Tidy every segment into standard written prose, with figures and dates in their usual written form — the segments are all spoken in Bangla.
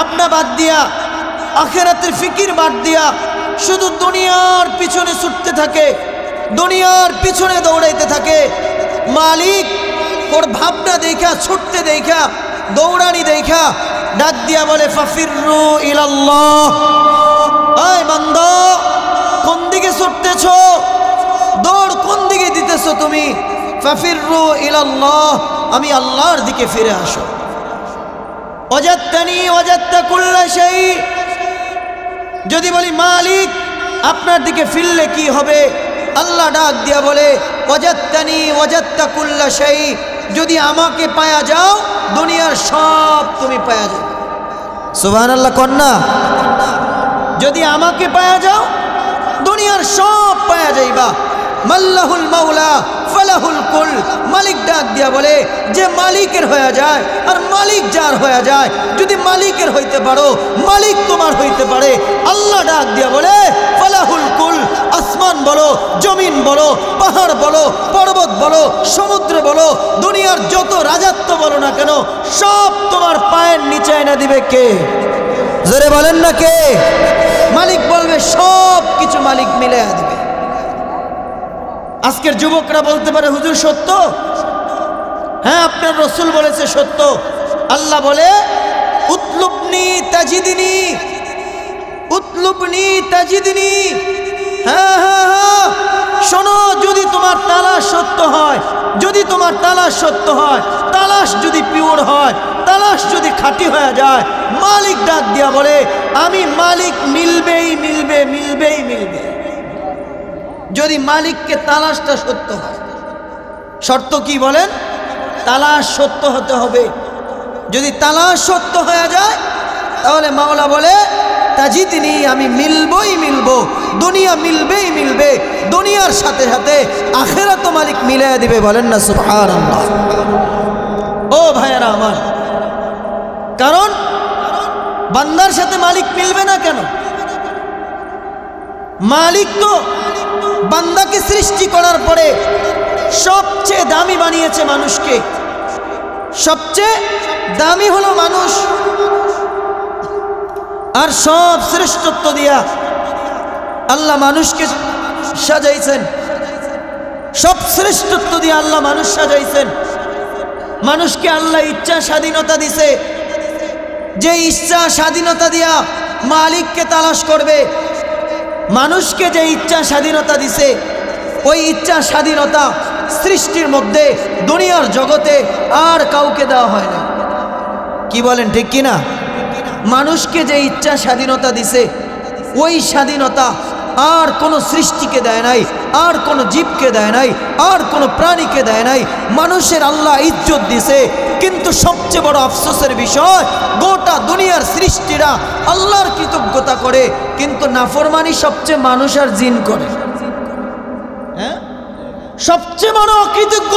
ভাবনা বাদ দিয়া, আখিরাতের ফিকির বাদ দিয়া শুধু দুনিয়ার পিছনে ছুটতে থাকে, দুনিয়ার পিছনে দৌড়াইতে থাকে। মালিক ওর ভাবনা দেখা, ছুটতে দেখা, দৌড়ানি দেখা ডাক দিয়া বলে ফাফিরু ইলাল্লাহ, এই বান্দা কোন দিকে ছুটতেছ, দৌড় কোন দিকে দিতেছ তুমি? ফাফিরু ইলাল্লাহ, আমি আল্লাহর দিকে ফিরে আসো। ওয়াজাদতানি ওয়াজাদতা কুল্লা শাই, যদি বলি মালিক আপনার দিকে ফিরলে কি হবে? আল্লাহ ডাক দিয়া বলে ওয়াজাদতানি ওয়াজাদতা কুল্লা শাই, যদি আমাকে পায়া যাও দুনিয়ার সব তুমি পায়া যাও। সুবহানাল্লাহ কন্যা, যদি আমাকে পায়া যাও দুনিয়ার সব পায়া যাইবা। মাল্লাহুল মাওলা ফালাহুল কুল, মালিক ডাক দিয়া বলে যে মালিকের হয়ে যায় আর মালিক যার হয়ে যায়, যদি মালিকের হইতে পারো মালিক তোমার হইতে পারে। আল্লাহ ডাক দিয়া বলে ফালাহুল কুল, আসমান বলো, জমিন বলো, পাহাড় বলো, পর্বত বলো, সমুদ্র বলো, দুনিয়ার যত রাজত্ব বলো না কেন সব তোমার পায়ের নিচে এনে দিবে কে? জোরে বলেন না কে? মালিক বলবে, সব কিছু মালিক মিলে দিবে। আজকের যুবকরা বলতে পারে হুজুর সত্য, হ্যাঁ আপনার রসুল বলেছে সত্য। আল্লাহ বলে উতলুবনি তাজিদিনি, উতলুবনি তাজিদিনি। হ্যাঁ হ্যাঁ হ্যাঁ, শোনো, যদি তোমার তালাশ সত্য হয়, যদি তোমার তালাশ সত্য হয়, তালাশ যদি পিওর হয়, তালাশ যদি খাঁটি হয়ে যায়, মালিক ডাক দিয়া বলে আমি মালিক মিলবেই মিলবে, মিলবেই মিলবে। যদি মালিককে তালাশটা সত্য হয়, শর্ত কি বলেন? তালাশ সত্য হতে হবে। যদি তালাশ সত্য হয়ে যায় তাহলে মাওলা বলে তাজিদিনি, আমি মিলবই মিলবো, দুনিয়া মিলবেই মিলবে, দুনিয়ার সাথে সাথে আখিরাত মালিক মিলিয়ে দিবে। বলেন না সুবহানাল্লাহ। ও ভাইয়েরা আমার, কারণ বান্দার সাথে মালিক মিলবে না কেন? মালিক তো বান্দাকে সৃষ্টি করার পরে সবচেয়ে দামি বানিয়েছে মানুষকে। সবচেয়ে দামি হলো মানুষ, আর সব শ্রেষ্ঠত্ব দিয়া আল্লাহ মানুষকে সাজাইছেন। সব শ্রেষ্ঠত্ব দিয়ে আল্লাহ মানুষ সাজাইছেন। মানুষকে আল্লাহ ইচ্ছা স্বাধীনতা দিছে, যে ইচ্ছা স্বাধীনতা দিয়া মালিককে তালাশ করবে। মানুষকে যে ইচ্ছা স্বাধীনতা দিছে, ওই ইচ্ছা স্বাধীনতা সৃষ্টির মধ্যে দুনিয়ার জগতে আর কাউকে দেওয়া হয় না। কি বলেন ঠিক কিনা? মানুষকে যে ইচ্ছা স্বাধীনতা দিছে, ওই স্বাধীনতা আর কোনো সৃষ্টিকে দেয় নাই, আর কোনো জীবকে দেয় নাই, আর কোনো প্রাণীকে দেয় নাই। মানুষের আল্লাহ ইজ্জত দিছে, কিন্তু সবচেয়ে বড় আফসোসের বিষয় গোটা দুনিয়ার সৃষ্টিরা আল্লাহর কৃতজ্ঞতা করে, কিন্তু নাফরমানি সবচেয়ে মানুষ আর জিন করে। হ্যাঁ, সবচেয়ে বড় অকৃতজ্ঞ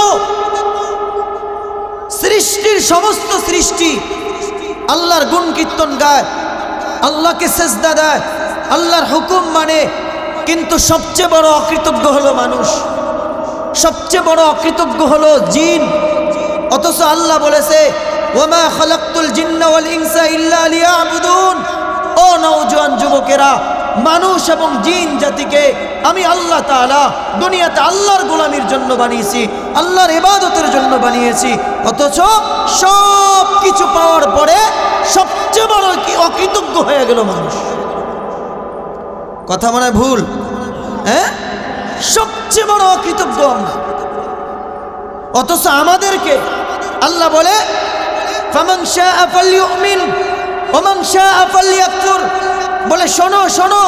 সৃষ্টির সমস্ত সৃষ্টি আল্লাহর গুণ কীর্তন গায়, আল্লাহকে সেজদা দেয়, আল্লাহর হুকুম মানে, কিন্তু সবচেয়ে বড় অকৃতজ্ঞ হলো মানুষ, সবচেয়ে বড় অকৃতজ্ঞ হলো জিন। অথচ আল্লাহ বলেছে ওয়ামা খালাকতুল জিন্না ওয়াল ইনসা ইল্লা লিয়াবুদুন। ও নওজোয়ান যুবকেরা, মানুষ এবং জিন জাতিকে আমি আল্লাহ তাআলা দুনিয়াতে আল্লাহর গোলামির জন্য বানিয়েছি, আল্লাহর ইবাদতের জন্য বানিয়েছি। অথচ সব কিছু পাওয়ার পরে সবচেয়ে বড় কি অকৃতজ্ঞ হয়ে গেল মানুষ। কথা মনে ভুল? হ্যাঁ, সবচেয়ে বড় অকৃতজ্ঞ আমরা। অথচ আমাদেরকে আল্লাহ বলে ফামান শাআ ফালইউমিন ওয়া মান শাআ ফালইয়াকফুর। বলে শোনো শোনো,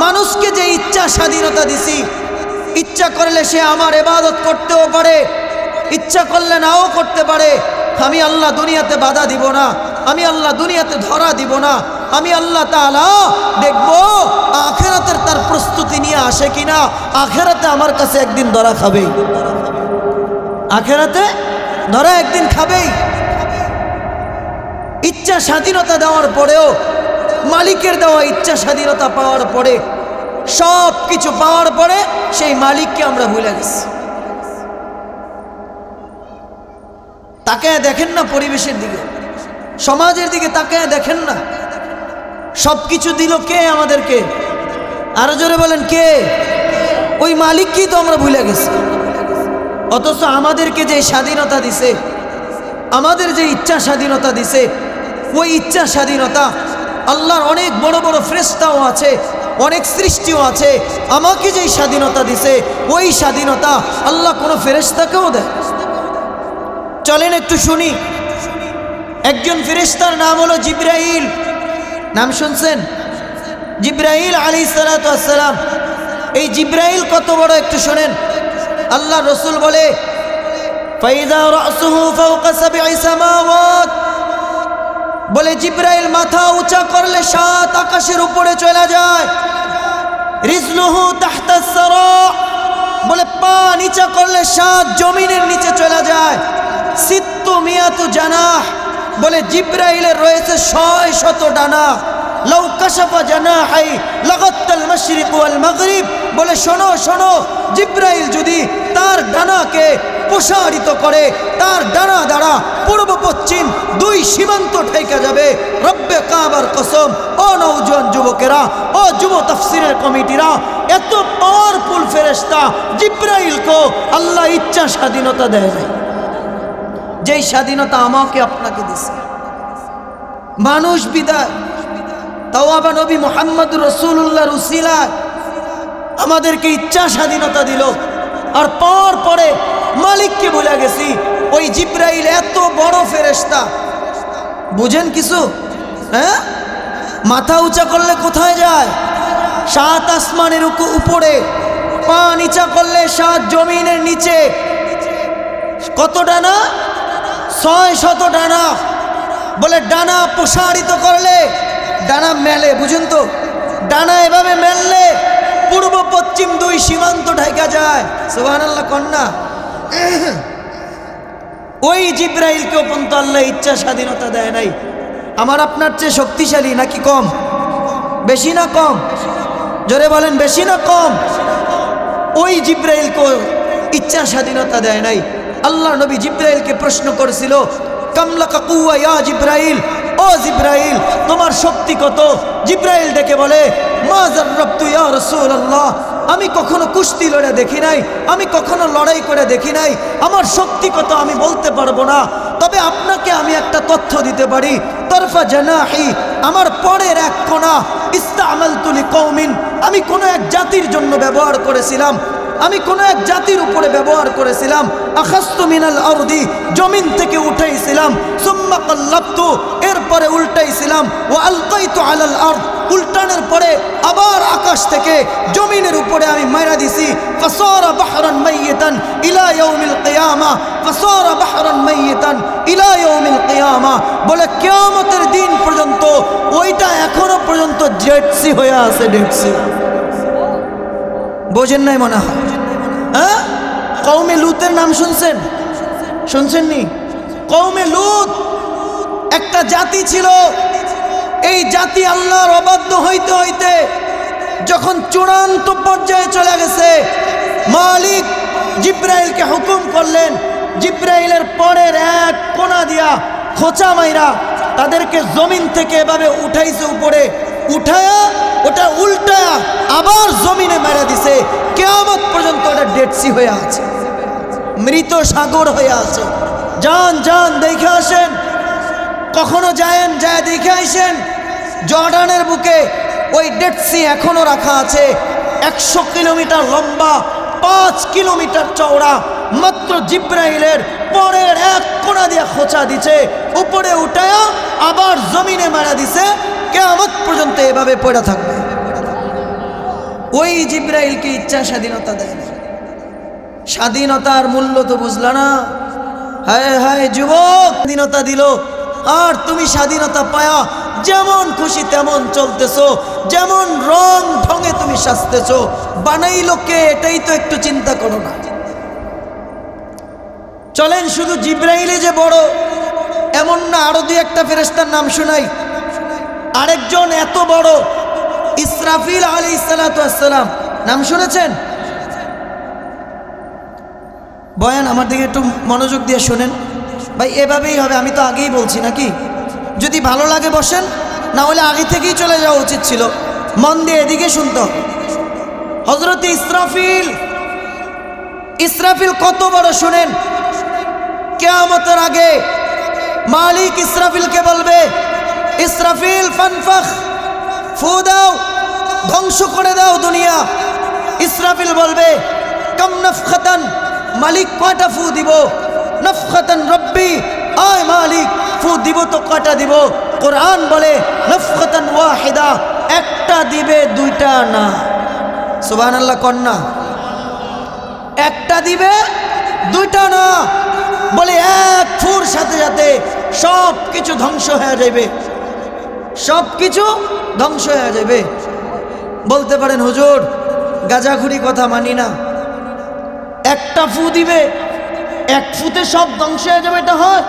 মানুষকে যে ইচ্ছা স্বাধীনতা দিছি, ইচ্ছা করলে সে আমার ইবাদত করতেও পারে, ইচ্ছা করলে নাও করতে পারে। আমি আল্লাহ দুনিয়াতে বাধা দিব না, আমি আল্লাহ দুনিয়াতে ধরা দিব না। আমি আল্লাহ তাআলা দেখব আখিরাতের তার প্রস্তুতি নিয়ে আসে কিনা। আখিরাতে আমার কাছে একদিন ধরা খাবেই, আখিরাতে ধরা একদিন খাবেই। ইচ্ছা স্বাধীনতা দেওয়ার পরেও, মালিকের দেওয়া ইচ্ছা স্বাধীনতা পাওয়ার পরে, সব কিছু পাওয়ার পরে সেই মালিককে আমরা ভুলে গেছি। তাকায় দেখেন না পরিবেশের দিকে, সমাজের দিকে তাকায় দেখেন না। সব কিছু দিল কে আমাদেরকে? আরো জোরে বলেন কে? ওই মালিককেই তো আমরা ভুলে গেছি। অথচ আমাদেরকে যে স্বাধীনতা দিছে, আমাদের যে ইচ্ছা স্বাধীনতা দিছে, ওই ইচ্ছা স্বাধীনতা আল্লাহর অনেক বড় বড় ফেরেশতাও আছে, অনেক সৃষ্টিও আছে। আমাকে যেই স্বাধীনতা দিছে ওই স্বাধীনতা আল্লাহ কোনো ফেরেশতাকেও দেয়। চলেন একটু শুনি। একজন ফেরেশতার নাম হলো জিবরাইল। নাম শুনছেন? জিবরাইল আলাইহিস সালাতু ওয়াস সালাম। এই জিবরাইল কত বড় একটু শুনেন। আল্লাহ রসুল বলে ফাইযা রাসুহু ফাওকা সাবঈ সামাওয়াত, বলে জিবরাইল মাথা উঁচা করলে 7 আকাশের উপরে চলে যায়। রিজলুহু তাহতা সারা, বলে পা নিচা করলে 7 জমিনের নিচে চলে যায়। সিত্তু মিয়াতু জানাহ, বলে জিবরাইলের রয়েছে 600 ডানা। লাউ কাশাফা জানাহাই লাগাত্তাল মাশরিক ওয়াল মাগরিব, বলে শোনো শোনো, জিবরাইল যদি তার ডানাকে প্রসারিত করে, তার ডানা দ্বারা পূর্ব পশ্চিম 2 সীমান্ত ঠেকে যাবে। রব্বে কাবার কসম, ও নওজোয়ান যুবকেরা, ও যুব তাফসিরের কমিটিরা, এত পাওয়ারফুল ফেরেশতা জিবরাইলকে আল্লাহ ইচ্ছা স্বাধীনতা দেয় নাই, যেই স্বাধীনতা আমাকে আপনাকে দিছে। মানুষ বিদায়, তাও আবার নবী মুহাম্মদুর রাসূলুল্লাহর উসিলায় আমাদেরকে ইচ্ছা স্বাধীনতা দিল। আর পরে মালিককে ভুলে গেছি। ওই জিবরাইল এত বড় ফেরেশতা, বুঝেন কিছু? হ্যাঁ, মাথা উঁচা করলে কোথায় যায়? 7 আসমানের উপরে। পা নিচা করলে 7 জমিনের নিচে। কত ডানা? 600 ডানা। বলে ডানা প্রসারিত করলে ডানা মেলে, বুঝুন তো, ডানা এভাবে মেললে পূর্ব পশ্চিম 2 সীমান্ত ঢাকা যায়। সুবহানাল্লাহ কন্যা। ওই জিবরাইলকেও পর্যন্ত আল্লাহ ইচ্ছা স্বাধীনতা দেয় নাই। আমার আপনার চেয়ে শক্তিশালী নাকি কম? বেশি না কম? জোরে বলেন, বেশি না কম? ওই জিবরাইলকেও ইচ্ছা স্বাধীনতা দেয় নাই। আল্লাহ নবী জিবরাইলকে প্রশ্ন করেছিল, কামলাকা কুওয়া ইয়া জিবরাইল, ও জিবরাইল তোমার শক্তি কত? জিবরাইল ডেকে বলে, মা জাররাবতু ইয়া রাসূলুল্লাহ, আমি কখনো কুস্তি লড়ে দেখি নাই, আমি কখনো লড়াই করে দেখি নাই, আমার শক্তি কত আমি বলতে পারবো না। তবে আপনাকে আমি একটা তথ্য দিতে পারি, তরফা জানাহি, আমার পরের এক কোণা, ইস্তামালতু লিকওমিন, আমি কোনো এক জাতির জন্য ব্যবহার করেছিলাম, আমি কোনো এক জাতির উপরে ব্যবহার করেছিলাম। আখাস্তু মিনাল আরদি, জমিন থেকে উঠাইছিলাম। সুম্মা কাল্লাবতু, এরপরে উল্টাইছিলাম। ওয়া আলকাইতু আলাল আরদ, উল্টানোর পরে আবার আকাশ থেকে জমিনের উপরে আমি মাইরা দিছি। ফাসারা বাহরান মাইয়িতান ইলা ইয়াউমিল কিয়ামা, ফাসারা বাহরান মাইয়িতান ইলা ইয়াউমিল কিয়ামা, বলে কিয়ামতের দিন পর্যন্ত ওইটা এখনো পর্যন্ত ডেড সি হয়ে আছে। ডেড সি বোঝেন নাই মনে হয়? হ্যাঁ, কওমে লুতের নাম শুনছেন? শুনছেননি? কওমে লুত একটা জাতি ছিল। এই জাতি আল্লাহর অবাধ্য হইতে হইতে যখন চূড়ান্ত পর্যায়ে চলে গেছে, মালিক জিবরাইলকে হুকুম করলেন, জিবরাইলের পরের এক কোণা দিয়া খোঁচা মাইরা তাদেরকে জমিন থেকে এভাবে উঠাইছে, উপরে উঠায়া ওটা উল্টায়া আবার জমিনে মেরে দিছে। কিয়ামত পর্যন্ত ওটা ডেড সি হয়ে আছে, মৃত সাগর হয়ে আছে। যান যান দেখে আসেন, কখনো যায়েন, যায় দেখে আসেন। জর্ডানের বুকে ওই ডেড সি এখনো রাখা আছে। 100 কিলোমিটার লম্বা, 5 কিলোমিটার চওড়া। মাত্র জিবরাইলের পরের এক কোণা দিয়ে খোঁচা দিছে, উপরে উঠায়া আবার জমিনে মারা দিছে। কিয়ামত পর্যন্ত এভাবে পড়ে থাকবে। ওই জিবরাইলকে ইচ্ছা স্বাধীনতা দেয় না। স্বাধীনতার মূল্য তো বুঝলা না? হায় হায় যুবক, স্বাধীনতা দিল আর তুমি স্বাধীনতা পায়া যেমন খুশি তেমন চলতেছো, যেমন রং ঢঙে তুমি সাজতেছো। বানাইলো কে? এটাই তো একটু চিন্তা করো না। চলেন, শুধু জিবরাইলে যে বড় এমন না, আরো 2-1টা ফেরেশতার নাম শোনাই। আরেকজন এত বড়, ইসরাফিল আলাইহিস সালাতু ওয়াস সালাম, নাম শুনেছেন? বয়ান আমার দিকে একটু মনোযোগ দিয়ে শোনেন ভাই, এভাবেই হবে। আমি তো আগেই বলছি নাকি? যদি ভালো লাগে বসেন, না হলে আগে থেকেই চলে যাওয়া উচিত ছিল। মন দিয়ে এদিকে শুনতে হবে। হযরত ইসরাফিল কত বড় শুনেন। কিয়ামতের আগে মালিক ইসরাফিলকে বলবে, ইসরাফিল ফানফাখ, ফু দাও, ধ্বংস করে দাও দুনিয়া। ইসরাফিল বলবে, কাম নাফখাতান, মালিক কয়টা ফু দিব? নাফখাতান রব্বি, আয় মালিক ফু দিব তো কয়টা দিব? কোরআন বলে নাফখাতান ওয়াহিদা, একটা দিবে দুইটা না। সুবহানাল্লাহ কন্যা, একটা দিবে দুইটা না। বলে এক ফুর সাথে সাথে সব কিছু ধ্বংস হয়ে যাবে, সব কিছু ধ্বংস হয়ে যাবে। বলতে পারেন হুজুর গাজাখুরি কথা মানি না, একটা ফু দিবে, এক ফুতে সব ধ্বংস হয়ে যাবে, এটা হয়?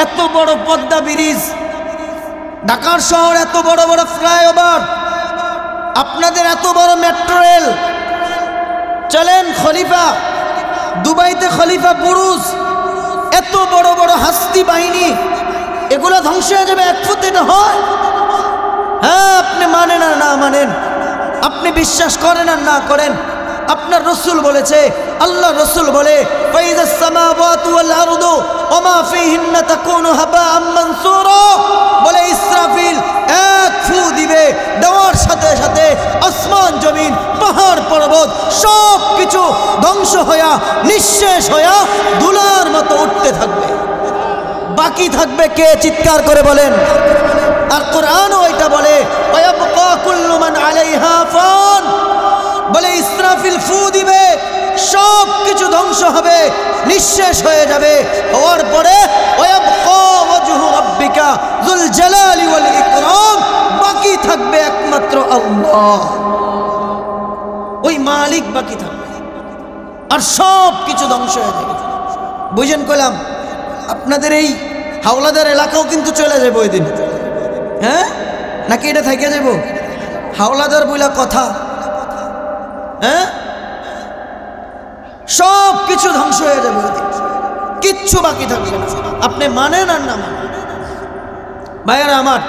এত বড় পদ্মা ব্রিজ, ঢাকার শহর এত বড় বড় ফ্লাইওভার, আপনাদের এত বড় মেট্রো রেল, চলেন খলিফা, দুবাইতে খলিফা বুরুজ, এত বড় বড় হাস্তি বাহিনী, এগুলো ধ্বংস হয়ে যাবে এক ফুতে, এটা হয়? হ্যাঁ, আপনি মানেন আর না মানেন, আপনি বিশ্বাস করেন আর না করেন, আপনার রসুল বলেছে, আল্লাহ রসুল বলে, ফাইযাস সামাওয়াতু ওয়াল আরদু ওয়া মা ফীহিন্না তাকুনু হাবাআম মানসুরা। বলে ইসরাফিল এক ফু দিবে, দেওয়ার সাথে সাথে আসমান জমিন পাহাড় পর্বত সব কিছু ধ্বংস হইয়া নিঃশেষ হইয়া ধুলার মতো উঠতে থাকবে। বাকি থাকবে কে? চিৎকার করে বলেন। আর কোরআনও এটা বলে, ওয়ায়াবকা কুল্লু মান আলাইহা ফান। বলে ইসরাফিল ফু দিবে, সব কিছু ধ্বংস হবে, নিঃশেষ হয়ে যাবে। হওয়ার পরে ওয়ায়াবকা ওয়াজহু রাব্বিকা যুল জালালি ওয়াল ইকরাম, বাকি থাকবে একমাত্র আল্লাহ, ওই মালিক বাকি থাকবে, আর সব কিছু ধ্বংস হয়ে যাবে। বুঝেন কইলাম? আপনাদের এই হাওলাদার এলাকাও কিন্তু চলে যাবে ওই দিন। হ্যাঁ, নাকি এটা থেকে যাব? হাওলাদার বইলা কথা, হ্যাঁ, সব কিছু ধ্বংস হয়ে যাবে, কিচ্ছু বাকি থাকবে না। আপনি মানেন আর না মানেন। ভাইয়ারা আমার,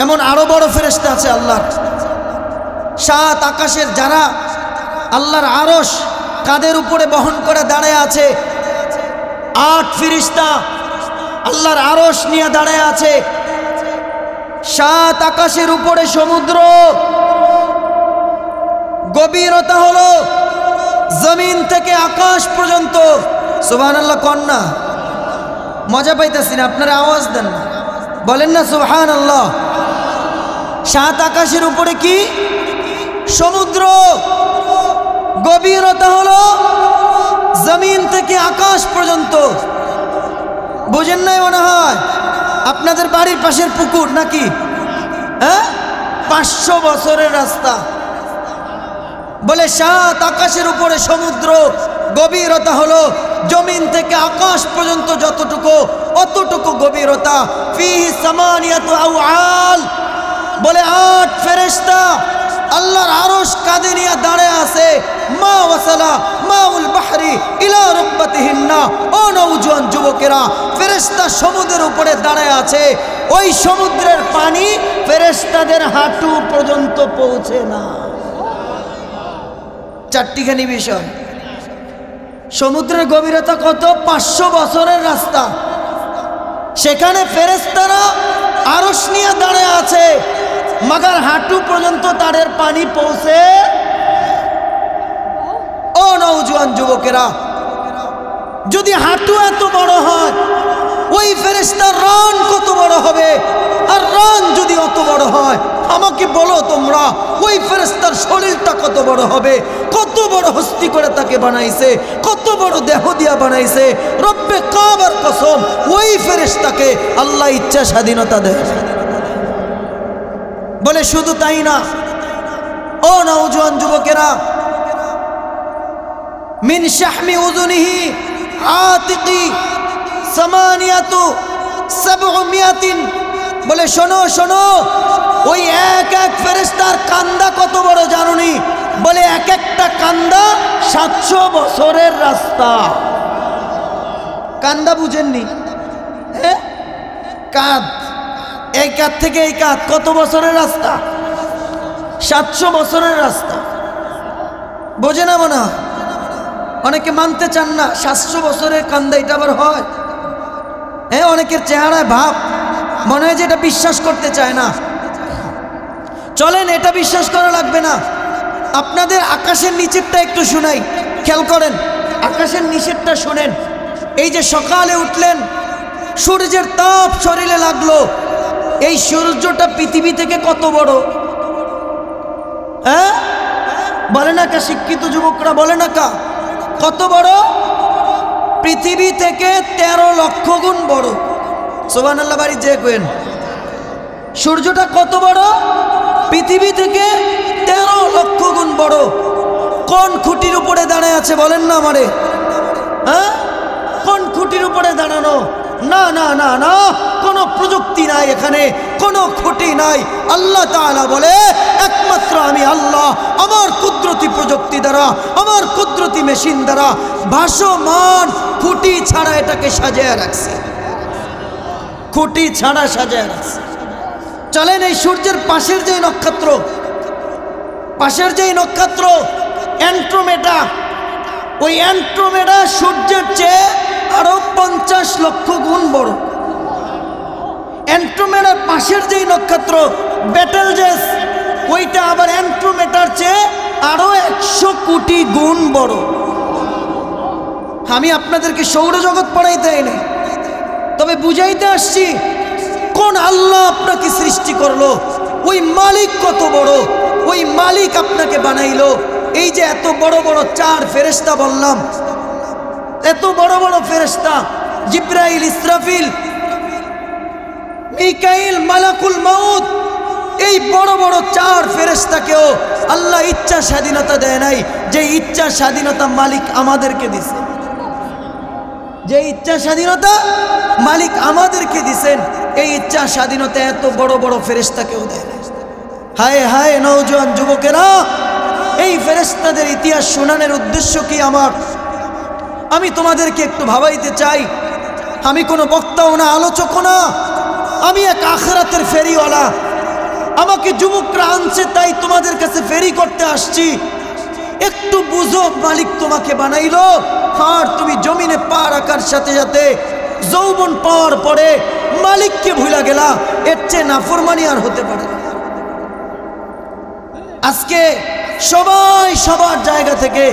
এমন আরো বড় ফেরেশতা আছে আল্লাহর, সাত আকাশের যারা আল্লাহর আরশ কাঁধের উপরে বহন করে দাঁড়ায় আছে। 8 ফেরেশতা আল্লাহর আরশ নিয়ে দাঁড়ায় আছে। 7 আকাশের উপরে সমুদ্র, গভীরতা হলো জমিন থেকে আকাশ পর্যন্ত। সুবহানাল্লাহ কন্যা, মজা পাইতেছি না, আপনারা আওয়াজ দেন না, বলেন না সুবহানাল্লাহ। 7 আকাশের উপরে কি? সমুদ্র, গভীরতা হলো জমিন থেকে আকাশ পর্যন্ত। বুঝেন নাই মনে হয়? আপনাদের বাড়ির পাশের পুকুর নাকি? হ্যাঁ, 500 বছরের রাস্তা। বলে 7 আকাশের উপরে সমুদ্র, গভীরতা হলো জমিন থেকে আকাশ পর্যন্ত যতটুকু, অতটুকু গভীরতা। ফিহি সামানিয়াতু আওয়াল। বলে 8 ফেরেশতা আল্লাহর আরশ কাঁধে নিয়ে দাঁড়ায় আছে। মা ওয়াসালা মাউল বাহরি ইলা রুকবাতিহিন্না। ও নওজোয়ান যুবকেরা, ফেরেশতা সমুদ্রের উপরে দাঁড়ায় আছে, ওই সমুদ্রের পানি ফেরেশতাদের হাঁটু পর্যন্ত পৌঁছে না। চারটিখানি বিষয়। সমুদ্রের গভীরতা কত? 500 বছরের রাস্তা। সেখানে ফেরেশতারা আরশ নিয়ে দাঁড়ায় আছে, মাগার হাঁটু পর্যন্ত তাদের পানি পৌঁছে। ও নওজোয়ান যুবকেরা, যদি হাঁটু এত বড় হয়, ওই ফেরেশতার রান কত বড় হবে? আর রান যদি অত বড় হয়, আমাকে বলো তোমরা, ওই ফেরেশতার শরীরটা কত বড় হবে? কত বড় হস্তি করে তাকে বানাইছে, কত বড় দেহ দিয়া বানাইছে। রব্বে কাবার কসম, ওই ফেরেশতাকে আল্লাহ ইচ্ছা স্বাধীনতা দেয়। বলে শুধু তাই না, ও নওজোয়ান যুবকেরা, মিন শাহমি উযুনিহি আতিকি সামানিয়াতু সাবউমিয়াতিন। বলে শোনো শোনো, ওই এক এক ফেরেশতার কান্দা কত বড় জানুনি? বলে এক একটা কান্দা 700 বছরের রাস্তা। কান্দা বুঝেননি? হ্যাঁ, কাঁধ এই কাত থেকে এই কাত কত বছরের রাস্তা? 700 বছরের রাস্তা। বোঝে না মনে হয়? অনেকে মানতে চান না 700 বছরের কান্দা এটা আবার হয়। হ্যাঁ, অনেকের চেহারায় ভাব, মনে হয় যে এটা বিশ্বাস করতে চায় না। চলেন, এটা বিশ্বাস করা লাগবে না। আপনাদের আকাশের নিচেরটা একটু শুনাই, খেয়াল করেন। আকাশের নিচেরটা শোনেন। এই যে সকালে উঠলেন, সূর্যের তাপ শরীরে লাগলো, এই সূর্যটা পৃথিবী থেকে কত বড়? হ্যাঁ, বলে না কা শিক্ষিত যুবকরা, বলে না কা কত বড়? পৃথিবী থেকে 13 লক্ষ গুণ বড়। সুবহানাল্লাহ বাড়ি যে কেন, সূর্যটা কত বড়? পৃথিবী থেকে 13 লক্ষ গুণ বড়। কোন খুঁটির উপরে দাঁড়ায় আছে বলেন না আমারে? হ্যাঁ, কোন খুঁটির উপরে দাঁড়ানো? না না না না, কোনো প্রযুক্তি নাই এখানে, কোনো খুঁটি নাই। আল্লাহ তাআলা বলে একমাত্র আমি আল্লাহ আমার কুদরতি প্রযুক্তি দ্বারা, আমার কুদরতি মেশিন দ্বারা ভাসমান খুঁটি ছাড়া এটাকে সাজিয়ে রাখছি, খুঁটি ছাড়া সাজিয়ে রাখছি। চলেন, এই সূর্যের পাশের যে নক্ষত্র, পাশের যে নক্ষত্র অ্যান্ড্রোমেডা, ওই অ্যান্ড্রোমেডা সূর্যের চেয়ে আরো 50 লক্ষ গুণ বড়। অ্যান্ড্রোমেডার পাশের যেই নক্ষত্র বেটেলজেস, ওইটা আবার অ্যান্ড্রোমেডার চেয়ে আরো 100 কোটি গুণ বড়। আমি আপনাদেরকে সৌরজগৎ পড়াইতে নাই, তবে বুঝাইতে আসছি কোন আল্লাহ আপনাকে সৃষ্টি করলো, ওই মালিক কত বড়, ওই মালিক আপনাকে বানাইলো। এই যে এত বড় বড় 4 ফেরেশতা বললাম, এত বড় বড় ফেরেশতা, জিব্রাইল, ইসরাফিল, মিকাইল, মালাকুল মাউত, এই বড় বড় 4 ফেরেশতাকেও আল্লাহ ইচ্ছা স্বাধীনতা দেয় নাই। যে ইচ্ছা স্বাধীনতা মালিক আমাদেরকে দিছে, যে ইচ্ছা স্বাধীনতা মালিক আমাদেরকে দিছেন, এই ইচ্ছা স্বাধীনতা এত বড় বড় ফেরেশতাকেও দেয় না। হায় হায় নওজোয়ান যুবকেরা, এই ফেরেশতাদের ইতিহাস শোনানোর উদ্দেশ্য কি আমার? আমি তোমাদেরকে একটু ভাবাইতে চাই। আমি কোনো বক্তাও না, আলোচকও না, আমি এক আখিরাতের ফেরিওয়ালা। আমাকে যুবকরা আনছে, তাই তোমাদের কাছে ফেরি করতে আসছি। একটু বুঝো, মালিক তোমাকে বানাইলো, আর তুমি জমিনে পা রাখার সাথে সাথে যৌবন পাওয়ার পরে মালিককে ভুলা গেলা। এর চেয়ে নাফরমানি আর হতে পারে না। আজকে সবাই সবার জায়গা থেকে,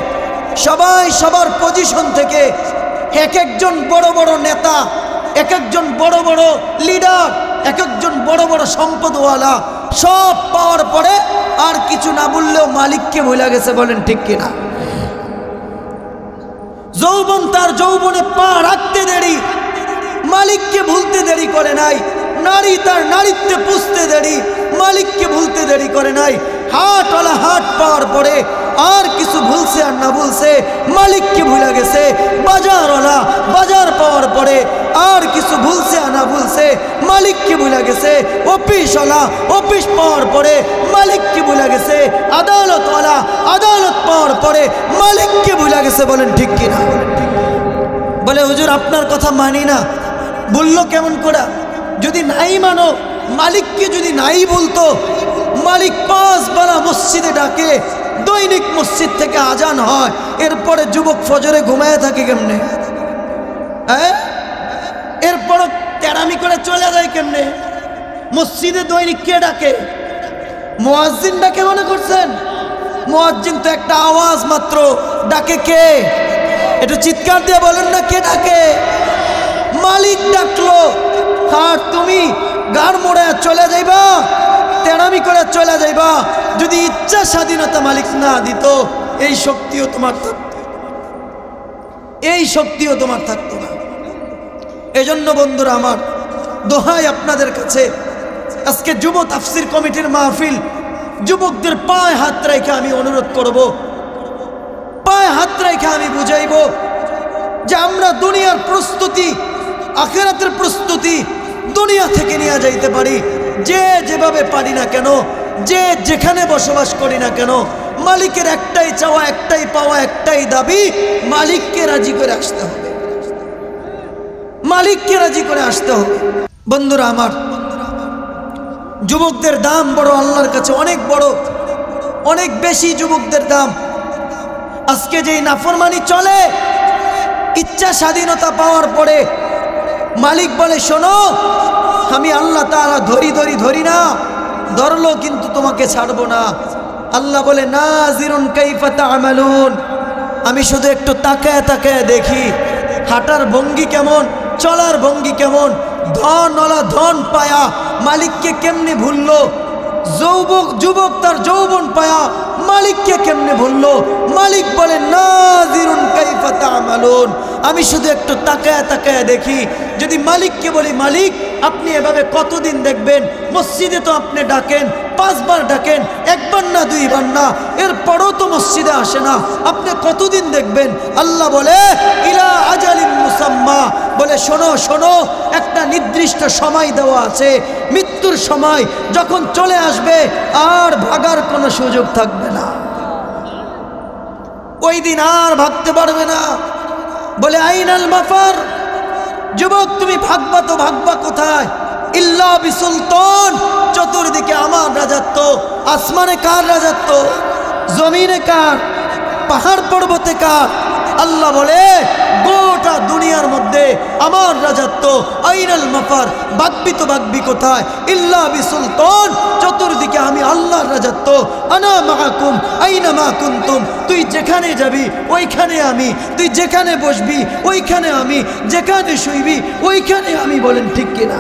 সবাই সবার পজিশন থেকে, এক একজন বড় বড় নেতা, এক একজন বড় বড় লিডার, এক একজন বড় বড় সম্পদওয়ালা, সব পাওয়ার পরে আর কিছু না বললেও মালিককে ভুলা গেছে। বলেন ঠিক কিনা? যৌবন তার যৌবনে পা রাখতে দেরি, মালিককে ভুলতে দেরি করে নাই। নারী তার নারীত্বে পুষতে দেরি, মালিককে ভুলতে দেরি করে নাই। হাটওয়ালা হাট পাওয়ার পরে আর কিছু ভুলছে আর না ভুলছে, মালিককে ভুলে গেছে। বাজারওয়ালা বাজার পাওয়ার পরে আর কিছু ভুলছে আর না ভুলছে, মালিককে ভুলে গেছে। অফিসওয়ালা অফিস পাওয়ার পরে মালিককে ভুলে গেছে। আদালতওয়ালা আদালত পাওয়ার পরে মালিককে ভুলে গেছে। বলেন ঠিক কিনা? বলে হুজুর আপনার কথা মানি না। বললো কেমন করে? যদি নাই মানো, মালিককে যদি নাই বলতো, মালিক 5 বেলা মসজিদে ডাকে, দৈনিক মসজিদ থেকে আজান হয়, এরপরে যুবক ফজরে ঘুমায় থাকে কেমনে? হ্যাঁ, এরপর তেরামি করে চলে যায় কেমনে? মসজিদে দৈনিক কে ডাকে? মুয়াজ্জিন ডাকে মনে করছেন? মুয়াজ্জিন তো একটা আওয়াজ মাত্র, ডাকে কে? একটু চিৎকার দিয়ে বলেন না, কে ডাকে? মালিক ডাকলো। আর তুমি গাড় মোড়ে চলে যাইবা, তেরামি করে চলে যাইবা। যদি ইচ্ছা স্বাধীনতা মালিক না দিত, এই শক্তিও তোমার থাকতো, এই শক্তিও তোমার থাকতো না। এজন্য বন্ধুরা আমার, দোহাই আপনাদের কাছে, আজকে যুব তাফসির কমিটির মাহফিল, যুবকদের পায়ে হাত রেখে আমি অনুরোধ করব, পায়ে হাত রেখে আমি বুঝাইব যে আমরা দুনিয়ার প্রস্তুতি, আখিরাতের প্রস্তুতি দুনিয়া থেকে নিয়ে যাইতে পারি। যে যেভাবে পারি না কেন, যে যেখানে বসবাস করি না কেন, মালিকের একটাই চাওয়া, একটাই পাওয়া, একটাই দাবি, মালিককে রাজি করে আসতে হবে, মালিককে রাজি করে আসতে হবে। বন্ধুরা আমার, যুবকদের দাম বড় আল্লাহর কাছে, অনেক বড়, অনেক বেশি যুবকদের দাম। আজকে যেই নাফরমানি চলে, ইচ্ছা স্বাধীনতা পাওয়ার পরে মালিক বলে শোনো, আমি আল্লাহ তাআলা ধরি না, ধরলো কিন্তু তোমাকে ছাড়বো না। আল্লাহ বলে নাজিরুন কাইফা তা'মালুন, আমি শুধু একটু তাকায় তাকায় দেখি হাঁটার ভঙ্গি কেমন, চলার ভঙ্গি কেমন, ধনওয়ালা ধন পায়া মালিককে কেমনে ভুললো, যুবক তার যৌবন পায়া মালিককে কেমনে ভুললো। মালিক বলে নাজিরুন কাইফা তা'মালুন, আমি শুধু একটু তাকায় তাকায় দেখি। যদি মালিককে বলি মালিক আপনি এভাবে কতদিন দেখবেন, মসজিদে তো আপনি ডাকেন, 5 বার ডাকেন, 1 বার না 2 বার না, এরপরও তো মসজিদে আসে না, আপনি কতদিন দেখবেন? আল্লাহ বলে ইলা আজালিন মুসাম্মা, বলে শোনো শোনো, একটা নির্দিষ্ট সময় দেওয়া আছে, মৃত্যুর সময় যখন চলে আসবে আর ভাগার কোনো সুযোগ থাকবে না, ওই দিন আর ভাগতে পারবে না। বলে আইনাল মাফার, যুবক তুমি ভাগবা তো ভাগবা কোথায়? ইল্লা বিসুলতান, চতুর্দিকে আমার রাজত্ব। আসমানে কার রাজত্ব? জমিনে কার? পাহাড় পর্বতে কার? আল্লাহ বলে গোটা দুনিয়ার মধ্যে আমার রাজত্ব। আইনাল মাফার, ভাগবি তো ভাগবি কোথায়? ইল্লা বিসুলতান, চতুর্দিকে আমি আল্লাহর রাজত্ব। আনা মাআকুম আইনা মা কুনতুম, তুই যেখানে যাবি ওইখানে আমি, তুই যেখানে বসবি ওইখানে আমি, যেখানে শুইবি ওইখানে আমি। বলেন ঠিক কিনা?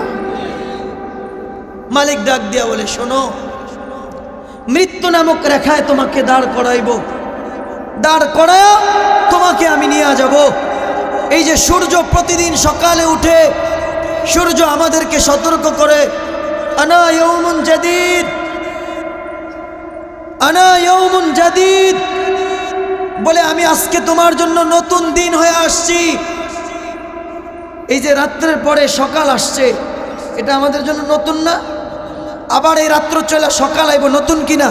মালিক ডাক দিয়া বলে শোনো, মৃত্যু নামক রেখায় তোমাকে দাঁড় করাইব, দাঁড় করায়া তোমাকে আমি নিয়ে যাব। এই যে সূর্য প্রতিদিন সকালে উঠে সূর্য আমাদেরকে সতর্ক করে, আনা ইয়াউমুন জাদীদ, আনা ইয়াউমুন জাদীদ, বলে আমি আজকে তোমার জন্য নতুন দিন হয়ে আসছি। এই যে রাত্রের পরে সকাল আসছে, এটা আমাদের জন্য নতুন না? আবার এই রাত্র চলে সকাল আইব, নতুন কিনা?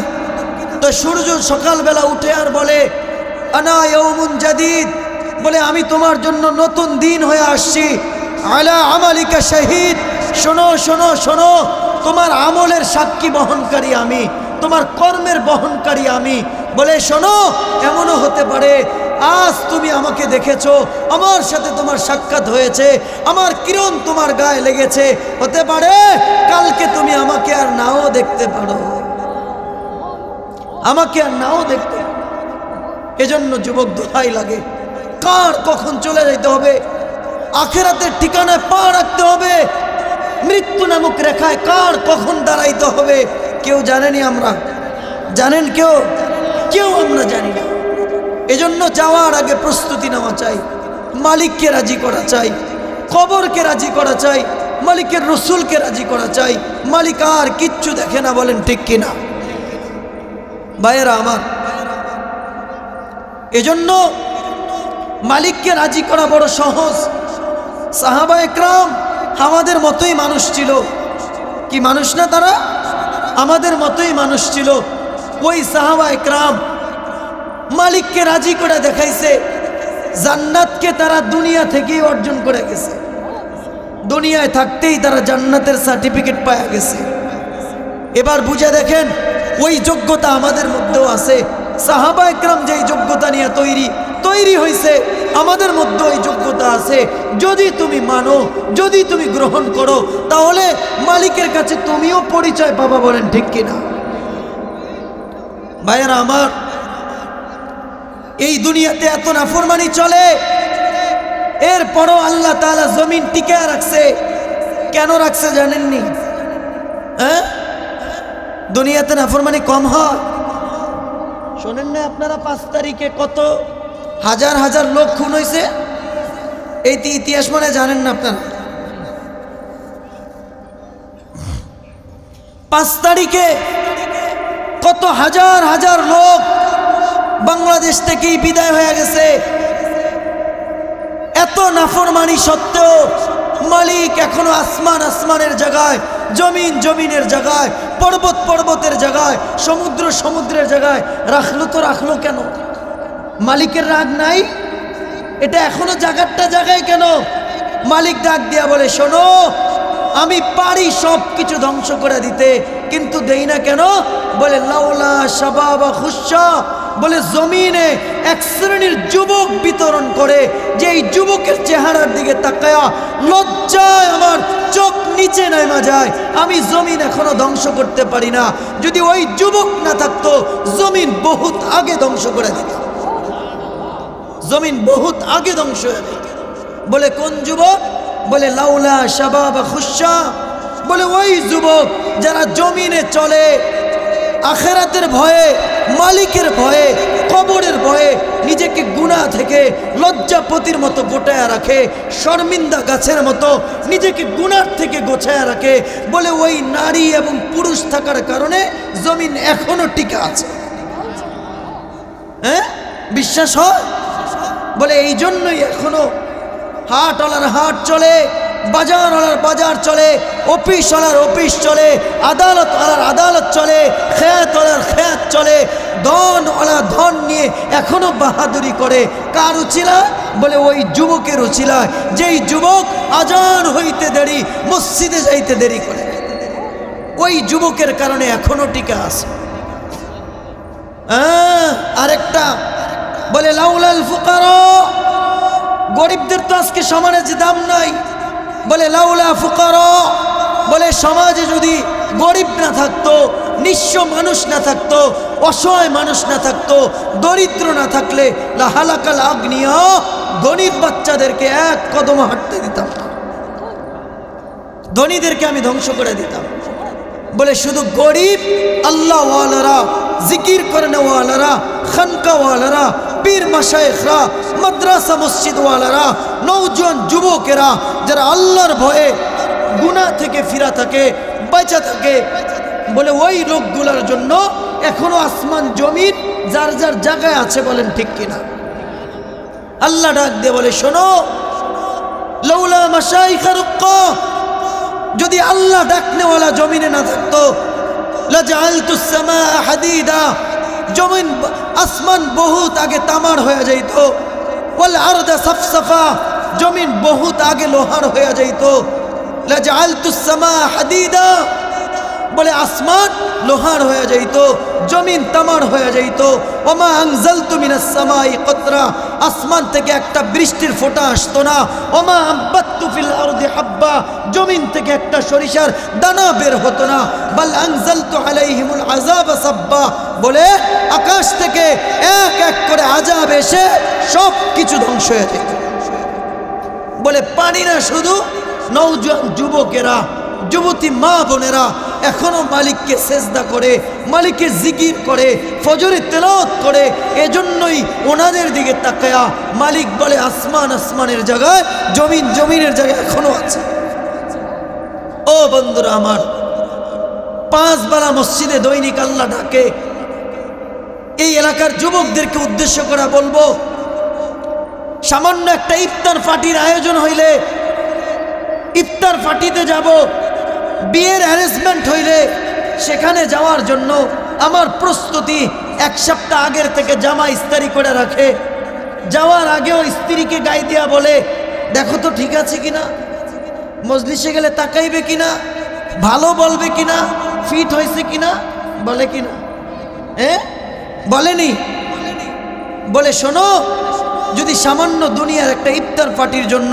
তো সূর্য সকালবেলা উঠে আর বলে আনা ইয়াউমুন জাদীদ, বলে আমি তোমার জন্য নতুন দিন হয়ে আসছি। আলা আমালিকা শাহিদ, শোনো শোনো শোনো, তোমার আমলের সাক্ষী বহনকারী আমি, তোমার কর্মের বহনকারী আমি। বলে শোনো, এমনও হতে পারে আজ তুমি আমাকে দেখেছো, আমার সাথে তোমার সাক্ষাৎ হয়েছে, আমার কিরণ তোমার গায়ে লেগেছে, হতে পারে কালকে তুমি আমাকে আর নাও দেখতে পারো, আমাকে আর নাও দেখতে। এজন্য যুবক দোহাই লাগে, কার কখন চলে যাইতে হবে, আখিরাতের ঠিকানায় পা রাখতে হবে, মৃত্যু নামক রেখায় কার কখন দাঁড়াইতে হবে কেউ জানেনি। আমরা জানেন কেউ? কেউ আমরা জানি না। এজন্য যাওয়ার আগে প্রস্তুতি নেওয়া চাই, মালিককে রাজি করা চাই, কবরকে রাজি করা চাই, মালিকের রসুলকে রাজি করা চাই। মালিক আর কিচ্ছু দেখে না, বলেন ঠিক কিনা? ভাইয়েরা আমার, এজন্য মালিককে রাজি করা বড় সহজ। সাহাবা একরাম আমাদের মতোই মানুষ ছিল, কি মানুষ না? তারা আমাদের মতোই মানুষ ছিল। ওই সাহাবা একরাম মালিককে রাজি করে দেখাইছে, জান্নাতকে তারা দুনিয়া থেকেই অর্জন করে গেছে, দুনিয়ায় থাকতেই তারা জান্নাতের সার্টিফিকেট পাওয়া গেছে। এবার বুঝে দেখেন, ওই যোগ্যতা আমাদের মধ্যেও আছে। সাহাবা একরাম যেই যোগ্যতা নিয়ে তৈরি হয়েছে, আমাদের মধ্যে ওই যোগ্যতা আছে। যদি তুমি মানো, যদি তুমি গ্রহণ করো, তাহলে মালিকের কাছে তুমিও পরিচয় পাবা, বলেন ঠিক কিনা? ভাইয়েরা আমার, এই দুনিয়াতে এত নাফরমানি চলে, এরপরও আল্লাহ তাআলা জমিন টিকে রাখছে। কেন রাখছে জানেননি? হ্যাঁ, দুনিয়াতে নাফরমানি কম হয়। শোনেন না আপনারা, 5 তারিখে কত হাজার হাজার লোক খুন হয়েছে? এই ইতিহাস মানে জানেন না আপনারা? 5 তারিখে কত হাজার হাজার লোক বাংলাদেশ থেকেই বিদায় হয়ে গেছে। এত নাফরমানি সত্ত্বেও মালিক এখনো আসমানের জায়গায়, জমিনের জায়গায়, পর্বতের জায়গায়, সমুদ্রের জায়গায় রাখলো। তো রাখলো কেন? মালিকের রাগ নাই? এটা এখনো জায়গায় কেন? মালিক ডাক দিয়া বলে শোনো, আমি পারি সব কিছু ধ্বংস করে দিতে, কিন্তু দেই না কেন? বলে লাউলা শাবাবা খুশা, বলে জমিনে এক শ্রেণীর যুবক বিতরণ করে, যে এই যুবকের চেহারার দিকে তাকায়া লজ্জায় আমার চোখ নিচে নেমে যায়। আমি জমিন এখনো ধ্বংস করতে পারি না। যদি ওই যুবক না থাকতো, জমিন বহুত আগে ধ্বংস করে দিত, জমিন বহুত আগে ধ্বংস হয়ে যেত। বলে কোন যুবক? বলে লাউলা শাবাবা খুশা, বলে ওই যুবক যারা জমিনে চলে আখেরাতের ভয়ে, মালিকের ভয়ে, কবরের ভয়ে নিজেকে গুনাহ থেকে লজ্জাপতির মতো গোটায়া রাখে, শর্মিন্দা গাছের মতো নিজেকে গুনাহ থেকে গোছায়া রাখে। বলে ওই নারী এবং পুরুষ থাকার কারণে জমিন এখনো টিকে আছে। হ্যাঁ, বিশ্বাস হয়? বলে এই জন্যই এখনো হাটওয়ালার হাট চলে, বাজারওয়ালার বাজার চলে, অফিসওয়ালার অফিস চলে, আদালতওয়ালার আদালত চলে, খেয়াতওয়ালার খেয়াত চলে, ধনওয়ালা ধন নিয়ে এখনো বাহাদুরি করে। কার উচিলা? বলে ওই যুবকের উচিলায়, যেই যুবক আজান হইতে দেরি, মসজিদে যাইতে দেরি করে। ওই যুবকের কারণে এখনো টিকে আছে। আরেকটা বলে লাউলাল ফুকারা, গরিবদের তো আজকে সমাজে যে দাম নাই। বলে লাউলা ফুকারা, বলে সমাজে যদি গরিব না থাকতো, নিঃস্ব মানুষ না থাকতো, অসহায় মানুষ না থাকতো, দরিদ্র না থাকলে লাহালাকাল আগনিয়া, ধনীর বাচ্চাদেরকে এক কদম হাঁটতে দিতাম না, ধনীদেরকে আমি ধ্বংস করে দিতাম। বলে শুধু গরিব আল্লাহওয়ালারা, জিকির করেনওয়ালারা, খানকাওয়ালারা, পীর মাশায়েখরা, মাদ্রাসা মসজিদওয়ালারা, নওজোয়ান যুবকেরা যারা আল্লাহর ভয়ে গুনাহ থেকে ফিরা থাকে, বাঁচা থাকে, বলে ওই লোকগুলোর জন্য এখনো আসমান জমিন যার যার জায়গায় আছে। বলেন ঠিক কিনা? আল্লাহ ডাক দিয়ে বলে শোনো, লাউলা মাশাইখা রুক্কা, যদি আল্লাহ ডাকনেওয়ালা জমিনে না থাকতো, লাজআলতুস সামাআ হাদিদা, জমিন আসমান বহুত আগে তামার হয়ে যাইত, ওয়াল আরদা সাফসাফা, জমিন বহুত আগে লোহার হয়ে যাইত। লাজআলতুস সামাআ হাদিদা, বলে আসমান লোহার হয়ে যাইত, জমিন তামার হয়ে যাইত। ওমা আনজালতু মিনাস সামাই কতরা, আসমান থেকে একটা বৃষ্টির ফোঁটা আসতো না। ওমা আম্বাততু ফিল আরদি হাব্বা, জমিন থেকে একটা সরিষার দানা বের হতো না। বাল আনজালতু আলাইহিমুল আযাব সাব্বা, বলে আকাশ থেকে এক এক করে আযাব এসে সব কিছু ধ্বংস হয়ে যেত। বলে পানি না, শুধু নওজোয়ান যুবকেরা, যুবতী মা বোনেরা এখনো মালিককে সেজদা করে, মালিকের জিকির করে, ফজরের তেলাওয়াত করে। এজন্যই ওনাদের দিকে তাকায়া মালিক বলে আসমান আসমানের জায়গায়, জমিন জমিনের জায়গায় এখনো আছে। ও বন্ধুরা আমার, 5 বেলা মসজিদে দৈনিক আল্লাহ ডাকে। এই এলাকার যুবকদেরকে উদ্দেশ্য করে বলবো, সামান্য একটা ইফতার পার্টির আয়োজন হইলে, ইফতার পার্টিতে যাব, বিয়ের অ্যারেঞ্জমেন্ট হইলে সেখানে যাওয়ার জন্য আমার প্রস্তুতি 1 সপ্তাহ আগের থেকে জামা ইস্তারি করে রাখে। যাওয়ার আগেও স্ত্রীকে গায়ে দিয়া বলে, দেখো তো ঠিক আছে কিনা, মজলিসে গেলে তাকাইবে কিনা, ভালো বলবে কিনা, ফিট হয়েছে কিনা, বলে কিনা? বলেনি? বলে শোনো, যদি সামান্য দুনিয়ার একটা ইফতার পার্টির জন্য,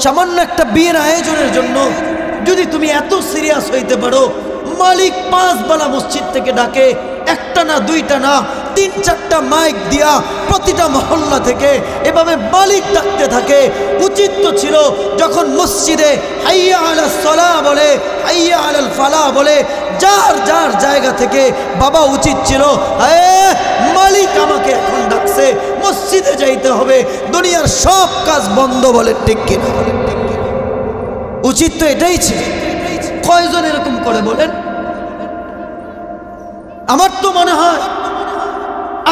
সামান্য একটা বিয়ের আয়োজনের জন্য যদি তুমি এত সিরিয়াস হইতে পারো, মালিক 5 বেলা মসজিদ থেকে ডাকে, একটা না, দুইটা না, 3-4টা মাইক দিয়া প্রতিটা মহল্লা থেকে এভাবে মালিক ডাকতে থাকে। উচিত তো ছিল যখন মসজিদে হাইয়া আলাস সালাহ বলে, হাইয়া আলাল ফালাহ বলে, যার যার জায়গা থেকে বাবা উচিত ছিল, মালিক আমাকে এখন ডাকছে, মসজিদে যাইতে হবে, দুনিয়ার সব কাজ বন্ধ। বলে ঠিক কিনা? উচিত তো এটাই ছিল। কয়জন এরকম করে বলেন? আমার তো মনে হয়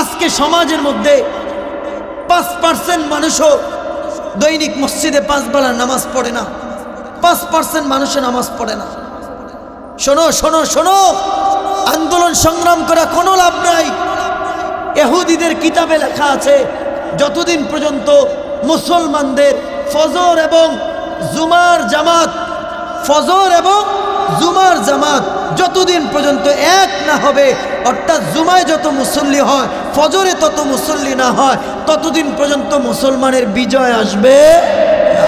আজকে সমাজের মধ্যে 5% মানুষও দৈনিক মসজিদে 5 বেলা নামাজ পড়ে না। 5% মানুষও নামাজ পড়ে না। শোনো শোনো শোনো, আন্দোলন সংগ্রাম করা কোনো লাভ নাই। ইহুদিদের কিতাবে লেখা আছে, যতদিন পর্যন্ত মুসলমানদের ফজর এবং জুমার জামাত ফজর এবং জুমার জামাত যতদিন পর্যন্ত এক না হবে, অর্থাৎ জুমায় যত মুসল্লি হয় ফজরে তত মুসল্লি না হয়, ততদিন পর্যন্ত মুসলমানের বিজয় আসবে না।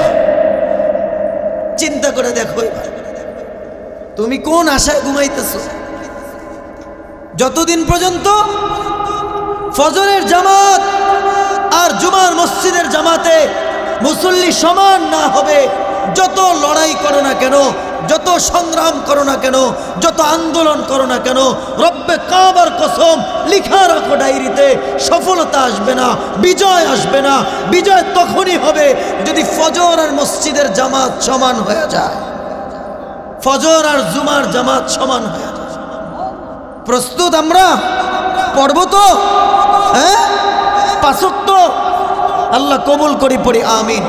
চিন্তা করে দেখো এবার তুমি কোন আশায় ঘুমাইতেছ? যতদিন পর্যন্ত ফজরের জামাত আর জুমার মসজিদের জামাতে মুসল্লি সমান না হবে, যত লড়াই করো না কেন, যত সংগ্রাম করো না কেন, যত আন্দোলন করো না কেন, রব্বে কাবার কসম লিখা রাখো ডায়েরিতে, সফলতা আসবে না, বিজয় আসবে না। বিজয় তখনই হবে যদি ফজর আর মসজিদের জামাত সমান হয়ে যায়, ফজর আর জুমার জামাত সমান হয়ে যায়। প্রস্তুত আমরা? পড়ব তো? হ্যাঁ, পাঁচ ওয়াক্ত আল্লাহ কবুল করি পড়ি, আমিন।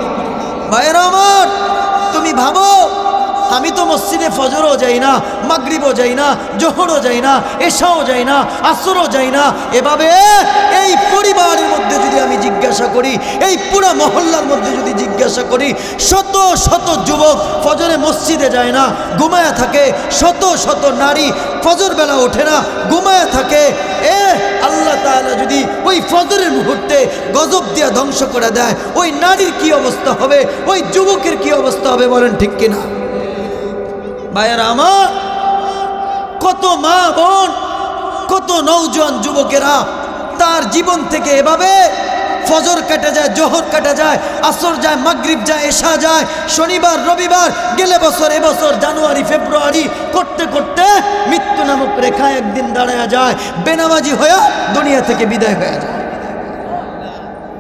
ভাইরা আমার, তুমি ভাবো আমি তো মসজিদে ফজরও যাই না, মাগরিবও যাই না, জোহরও যাই না, এশাও যাই না, আসরও যাই না। এভাবে এই পরিবারের মধ্যে যদি আমি জিজ্ঞাসা করি, এই পুরো মহল্লার মধ্যে যদি জিজ্ঞাসা করি, শত শত যুবক ফজরে মসজিদে যায় না, ঘুমায়া থাকে। শত শত নারী ফজর বেলা ওঠে না, ঘুমায়া থাকে। আল্লাহ তাআলা যদি ওই ফজরের মুহূর্তে গজব দিয়া ধ্বংস করে দেয়, ওই নারীর কি অবস্থা হবে, ওই যুবকের কি অবস্থা হবে? বলেন ঠিক কিনা? ভাইয়েরা আমার, কত মা বোন, কত নওজোয়ান যুবকেরা তার জীবন থেকে এভাবে ফজর কেটে যায়, জোহর কেটে যায়, আসর যায়, মাগরিব যায়, এশা যায়, শনিবার রবিবার গেলে বছর, এবছর জানুয়ারি ফেব্রুয়ারি করতে করতে মৃত্যু নামক রেখা একদিন দাঁড়ায় যায়, বেনামাজি হয়ে দুনিয়া থেকে বিদায় হয়ে যায়।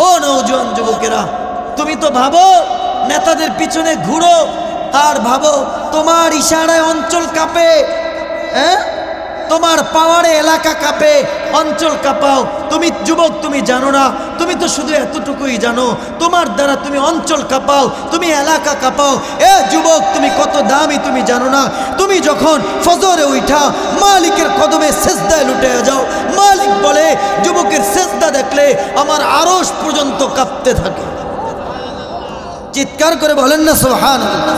ও নওজোয়ান যুবকেরা, তুমি তো ভাবো নেতাদের পিছনে ঘুরো আর ভাবো তোমার ইশারায় অঞ্চল কাঁপে, হ্যাঁ, তোমার পাওয়ারে এলাকা কাঁপে, অঞ্চল কাঁপাও। তুমি যুবক, তুমি জানো না, তুমি তো শুধু এতটুকুই জানো, তোমার দ্বারা তুমি অঞ্চল কাঁপাও, তুমি এলাকা কাঁপাও। যুবক, তুমি কত দামি তুমি জানো না। তুমি যখন ফজরে উঠা মালিকের কদমে সেজদায় লুটে যাও, মালিক বলে যুবকের সেজদা দেখলে আমার আরশ পর্যন্ত কাঁপতে থাকে। চিৎকার করে বলেন না সুবহানাল্লাহ।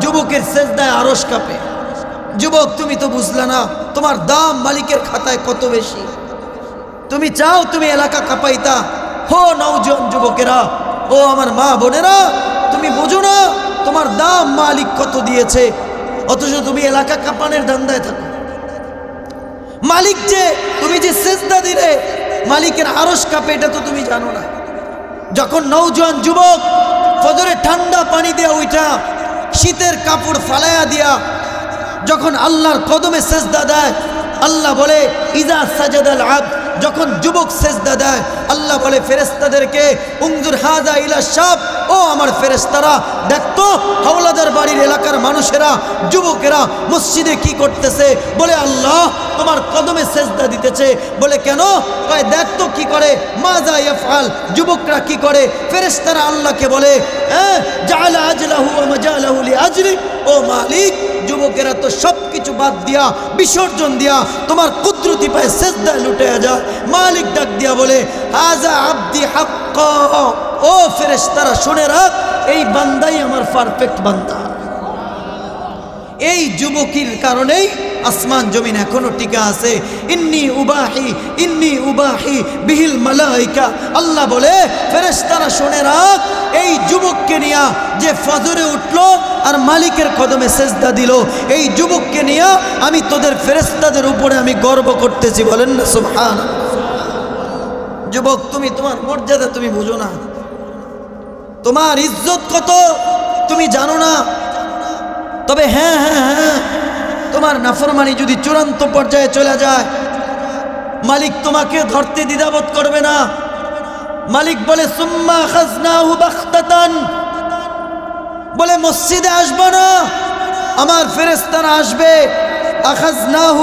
যুবকের সেজদায় আরশ কাঁপে। যুবক, তুমি তো বুঝলা না তোমার দাম মালিকের খাতায় কত বেশি। তুমি চাও তুমি এলাকা কাঁপাইতা। হো নওজোয়ান যুবকেরা, ও আমার মা বোনেরা, তুমি বোঝো না তোমার দাম মালিক কত দিয়েছে, অথচ তুমি এলাকা কাঁপানোর ধান্দায় থাকো। মালিক যে, তুমি যে সেজদা দিলে মালিকের আরশ কাঁপে, এটা তো তুমি জানো না। যখন নওজোয়ান যুবক ফজরে ঠান্ডা পানি দিয়া উঠা শীতের কাপড় ফালাইয়া দিয়া যখন আল্লাহর কদমে সেজদা দেয়, আল্লাহ বলে ইজা সাজাদাল আবদ, যখন যুবক সেজদা দেয় আল্লাহ বলে ফেরেশতাদেরকে উনজুর হাযা ইলা শাব, ও আমার ফেরেশতারা দেখতো হাওলাদার বাড়ির এলাকার মানুষেরা, যুবকেরা মসজিদে কি করতেছে। বলে আল্লাহ তোমার কদমে সেজদা দিতেছে। বলে কেন? কয় দেখতো কি করে, মাজা ইয়াফআল, যুবকরা কি করে। ফেরেশতারা আল্লাহকে বলে জাআলা আজলাহু ওয়া মাজালাহু লিআজলি, ও মালিক যুবকেরা তো সব কিছু বাদ দিয়া, বিসর্জন দিয়া তোমার কুদরতি পায়ে সেজদায় লুটে যায়। মালিক ডাক দিয়া বলে হাযা আবদি হাক্কা, ও ফেরেশতারা শুনে রাখ, এই বান্দাই আমার পারফেক্ট বান্দা। এই যুবকের কারণেই আসমান জমিন এখনো টিকা আছে। ইন্নী উবাহি বিহিল মালাইকা, আল্লাহ বলে ফেরেশতারা শুনে রাখ, এই যুবককে নিয়া যে ফজরে উঠলো আর মালিকের কদমে সেজদা দিল, এই যুবককে নিয়া আমি তোদের ফেরেশতাদের উপরে আমি গর্ব করতেছি। বলেন না সুবহানাল্লাহ। যুবক, তুমি তোমার মর্যাদা তুমি বুঝো না, তোমার ইজ্জত কত তুমি জানো না। তবে হ্যাঁ হ্যাঁ হ্যাঁ, তোমার নাফরমানি যদি চূড়ান্ত পর্যায়ে চলে যায়, মালিক তোমাকে ধরতে দ্বিধাবোধ করবে না। মালিক বলে সুম্মা আখাযনাহু বাখতাতান, বলে মসজিদে আসবে না, আমার ফেরেশতারা আসবে। আখাযনাহু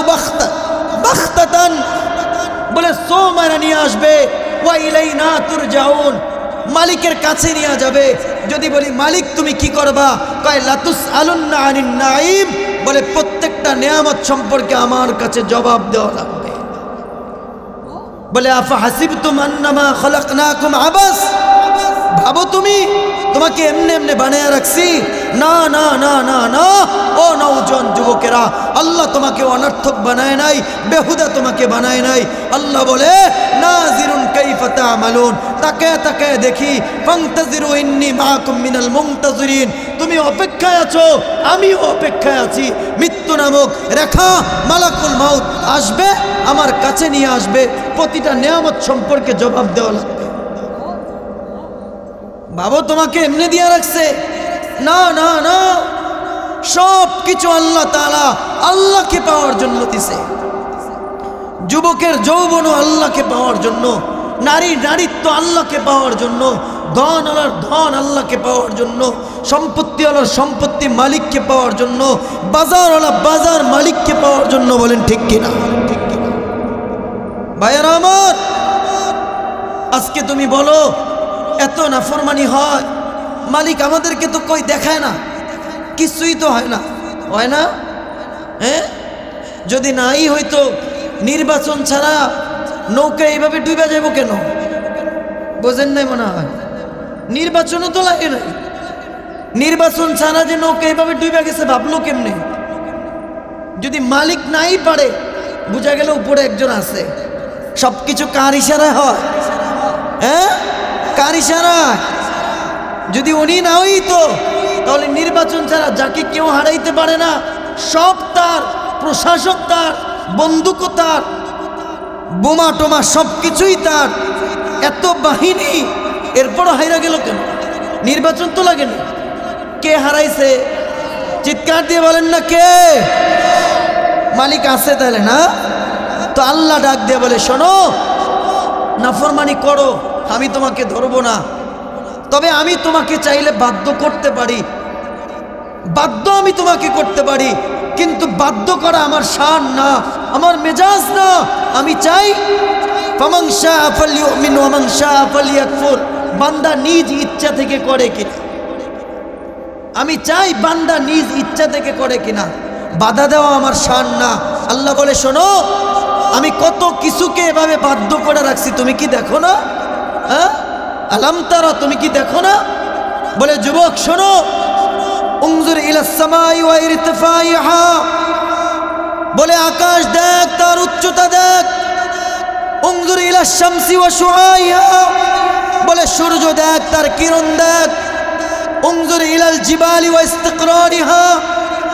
বাখতাতান, বলে সোমারা নিয়ে আসবে। ওয়া ইলাইনা তুরজাউন, মালিকের কাছে নিয়ে যাবে। যদি বলি মালিক তুমি কি করবা, কয় লাতুস আলুন্না আনিন নাঈম, বলে প্রত্যেকটা নেয়ামত সম্পর্কে আমার কাছে জবাব দেওয়া লাগবে। বলে আফা হাসিবতুম আন্নামা খালাকনাকুম আবাস, ভাবো তুমি তোমাকে এমনি এমনি বানিয়ে রাখছি না না না না না, ও নওজোয়ান যুবকেরা, আল্লাহ তোমাকে অনর্থক বানায় নাই, বেহুদা তোমাকে বানায় নাই। আল্লাহ বলে নাজিরুন কাইফা তা'মালুন, তাকায় তাকায় দেখি, ফান্তাজিরু ইন্নী মাআকুম মিনাল মুনতাজিরিন, তুমি অপেক্ষায় আছো, আমিও অপেক্ষায় আছি। মৃত্যু নামক রেখা, মালাকুল মাউত আসবে, আমার কাছে নিয়ে আসবে, প্রতিটা নিয়ামত সম্পর্কে জবাব দেওয়া লাগবে। বাবা তোমাকে এমনি দিয়ে রাখছে? না না না, সব কিছু আল্লাহ তাআলা আল্লাহকে পাওয়ার জন্য দিছে। যুবকের যৌবনও আল্লাহকে পাওয়ার জন্য, নারীর নারীত্ব আল্লাহকে পাওয়ার জন্য, ধনওয়ালার ধন আল্লাহকে পাওয়ার জন্য, সম্পত্তিওয়ালার সম্পত্তি মালিককে পাওয়ার জন্য, বাজারওয়ালা বাজার মালিককে পাওয়ার জন্য। বলেন ঠিক কিনা? ভাইয়ারা আমার, আজকে তুমি বলো এত নাফরমানি হয়, মালিক আমাদেরকে তো কই দেখায় না, কিছুই তো হয় না, হয় না? হ্যাঁ, যদি নাই হইতো, নির্বাচন ছাড়া নৌকা এইভাবে ডুবে যাবো কেন? বোঝেন নাই মনে হয়? নির্বাচনও তো লাগে নাই, নির্বাচন ছাড়া যে নৌকা এইভাবে ডুবে গেছে ভাবলো কেমনে? যদি মালিক নাই পারে, বুঝা গেল উপরে একজন আছে। সবকিছু কার ইশারায় হয়? হ্যাঁ, কার ইশারায়? যদি উনি না হইতো, তাহলে নির্বাচন ছাড়া যাকে কেউ হারাইতে পারে না, সব তার, প্রশাসক তার, বন্দুক তার, বোমা টোমা সবকিছুই তার, এত বাহিনী, এরপরও হাইরা গেল কেন? নির্বাচন তো লাগে না। কে হারাইছে? চিৎকার দিয়ে বলেন না কে? মালিক আছে তাহলে না? তো আল্লাহ ডাক দিয়ে বলে, শোনো, নাফরমানি করো, আমি তোমাকে ধরবো না, তবে আমি তোমাকে চাইলে বাধ্য করতে পারি, বাধ্য আমি তোমাকে করতে পারি, কিন্তু বাধ্য করা আমার শান না, আমার মেজাজ না। আমি চাই ফামান শাআ ফালইউমিন ওয়া মান শাআ ফালইয়াকফুর, বান্দা নিজ ইচ্ছা থেকে করে কিনা। আমি চাই বান্দা নিজ ইচ্ছা থেকে করে কিনা, বাধা দেওয়া আমার শান না। আল্লাহ বলে, শোনো, আমি কত কিছুকে এভাবে বাধ্য করে রাখছি, তুমি কি দেখো না? হ্যাঁ, আলাম তারা, তুমি কি দেখো না? বলে, যুবক শোনো, উনজুর ইলাস সামাই ওয়া ইরতিফাইহা, বলে আকাশ দেখ, তার উচ্চতা দেখ। উনজুর ইলাস শামসি ওয়া শুআইহা, বলে সূর্য দেখ, তার কিরণ দেখ। উনজুর ইলাল জিবালি ওয়া ইস্তিকরারিহা,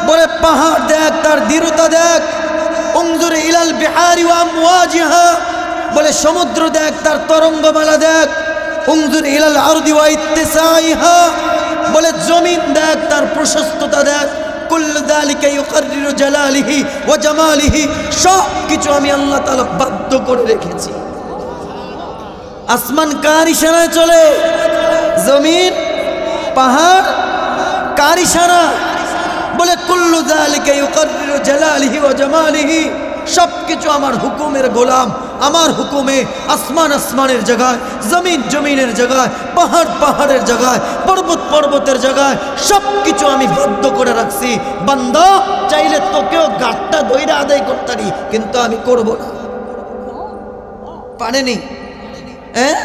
বলে পাহাড় দেখ, তার দৃঢ়তা দেখ। উনজুর ইলাল বিহারি ওয়া আমওয়াজিহা, বলে সমুদ্র দেখ, তার তরঙ্গমালা দেখ। উনজুর ইলাল আরদি ওয়া ইত্তিসাইহা, বলে জমিন দেখ, তার প্রশস্ততা দেখ। কুল্লু যালিকা ইউকাররিরু জালালিহি ওয়া জামালিহি, সব কিছু আমি আল্লাহ তাআলা বাধ্য করে রেখেছি। আসমান কার ইশারায় চলে? জমিন, পাহাড় কার ইশারা? বলে কুল্লু যালিকা ইউকাররিরু জালালিহি ওয়া জামালিহি, সবকিছু আমার হুকুমের গোলাম, আমার হুকুমে আসমান আসমানের জায়গায়, জমিন জমিনের জায়গায়, পাহাড় পাহাড়ের জায়গায়, পর্বত পর্বতের জায়গায়, সব কিছু আমি বাধ্য করে রাখছি। বান্দা চাইলে তোকেও গাঁটটা ধইরা আদায় করতারি, কিন্তু আমি করব না। পারেনি? হ্যাঁ,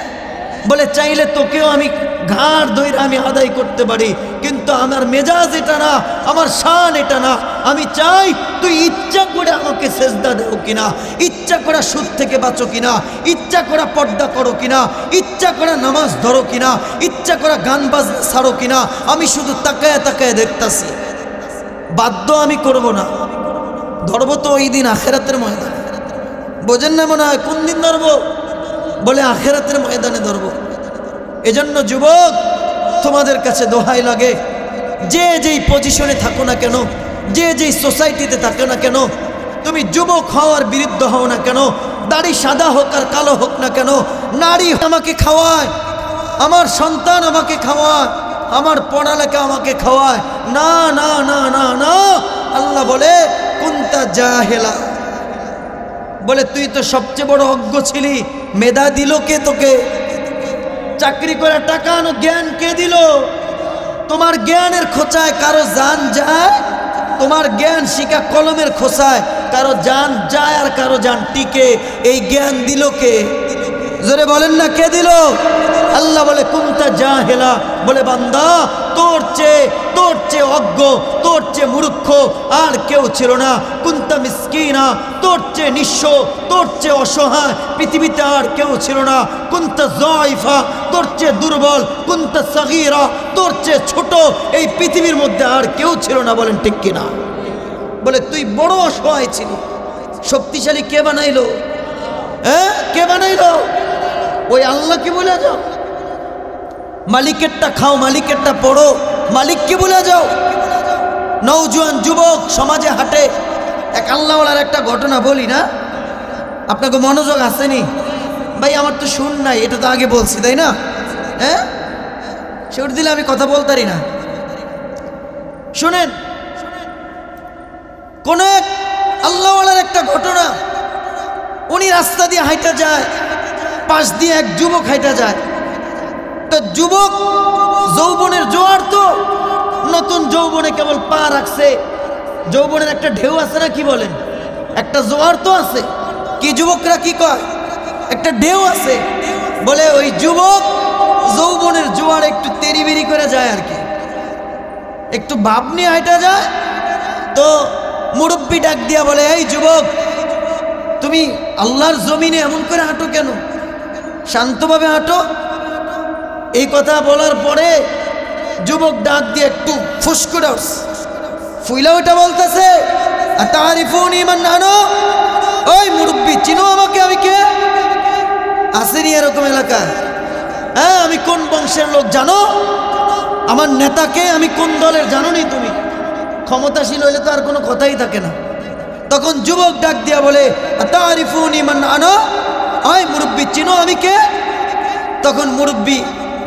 বলে চাইলে তোকেও আমি ঘাড় ধইরা আমি আদায় করতে পারি, কিন্তু আমার মেজাজ এটা না, আমার শান এটা না। আমি চাই তুই ইচ্ছা করে আমাকে সেজদা দেও কিনা, ইচ্ছা করে সুদ থেকে বাঁচো কিনা, ইচ্ছা করে পর্দা করো কিনা, ইচ্ছা করে নামাজ ধরো কিনা, ইচ্ছা করে গান বাজনা ছাড়ো কিনা, আমি শুধু তাকায় তাকায় দেখতাছি। বাধ্য আমি করব না। ধরবো তো ওই দিন আখেরাতের ময়দানে। বোঝেন না মনে হয়? কোন দিন ধরবো? বলে আখেরাতের ময়দানে ধরবো। এজন্য যুবক, তোমাদের কাছে দোহাই লাগে, যে যেই পজিশনে থাকো না কেন, যে যেই সোসাইটিতে থাকো না কেন, তুমি যুবক হওয়ার বিরুদ্ধে হও না কেন, দাড়ি সাদা হোক আর কালো হোক না কেন, নারী আমাকে খাওয়ায়, আমার সন্তান আমাকে খাওয়ায়, আমার পড়ালেখা আমাকে খাওয়ায়, না না না না না। আল্লাহ বলে কুনতা জাহেলা, বলে তুই তো সবচেয়ে বড় অজ্ঞ ছিলি। মেধা দিল কে তোকে? চাকরি করে টাকা আনো, জ্ঞান কে দিল? তোমার জ্ঞানের খোঁচায় কারো জান যায়, তোমার জ্ঞান শিখা কলমের খোঁচায় কারো জান যায় আর কারো জান টিকে। এই জ্ঞান দিল কে? জোরে বলেন না কে দিল? আল্লাহ বলে কুনতা জাহেলা, বলে বান্দা তোর চেয়ে অজ্ঞ, তোর চেয়ে মূর্খ আর কেউ ছিল না। কুনতা মিসকিনা, তোর চেয়ে নিঃস্ব, তোর চেয়ে অসহায় পৃথিবীতে আর কেউ ছিল না। কুনতা যায়ফা, তোর চেয়ে দুর্বল। কুনতা সাগীরা, তোর চেয়ে ছোট এই পৃথিবীর মধ্যে আর কেউ ছিল না। বলেন ঠিক কিনা? বলে তুই বড় অসহায় ছিলি, শক্তিশালী কে বানাইলো? হ্যাঁ, কে বানাইলো? ওই আল্লাহকে বলে যাও। মালিকেরটা খাও, মালিকেরটা পড়ো, মালিককে বলে যাও। নওজোয়ান যুবক সমাজে হাঁটে। এক আল্লাহওয়ালার একটা ঘটনা বলি না, আপনাকে মনোযোগ আসেনি ভাই? আমার তো শুন নাই, এটা তো আগে বলছি তাই না? হ্যাঁ, সুর দিলে আমি কথা বলতারি না। শুনেন, কোন এক আল্লাহওয়ালার একটা ঘটনা। উনি রাস্তা দিয়ে হাঁটা যায়, পাশ দিয়ে এক যুবক হাঁটা যায়। তো যুবক যৌবনের জোয়ার, তো নতুন যৌবনে কেবল পা রাখছে। যৌবনের একটা ঢেউ আছে না, কি বলেন? একটা জোয়ার তো আছে। কি যুবকরা কি কয়? একটা ঢেউ আছে। বলে ওই যুবক যৌবনের জোয়ার একটু তেরিবেরি করে যায় আর কি, একটু ভাব নিয়ে হাঁটা যায়। তো মুরব্বি ডাক দিয়া বলে, এই যুবক, তুমি আল্লাহর জমিনে এমন করে হাঁটো কেন? শান্তভাবে হাঁটো। এই কথা বলার পরে যুবক ডাক দিয়ে একটু ফুসকুড়া ফুইলা ওইটা বলতেছে, আতারিফুনি মান আনা, ওই মুরব্বি চিনো আমাকে? আমি কে? আসেনি এরকম এলাকায়? হ্যাঁ, আমি কোন বংশের লোক জানো? আমার নেতাকে, আমি কোন দলের জানো নি তুমি? ক্ষমতাশীল হইলে তো আর কোনো কথাই থাকে না। তখন যুবক ডাক দিয়া বলে, আতারিফুনি মান আনা, ওই মুরব্বি চিনো আমি কে? তখন মুরব্বি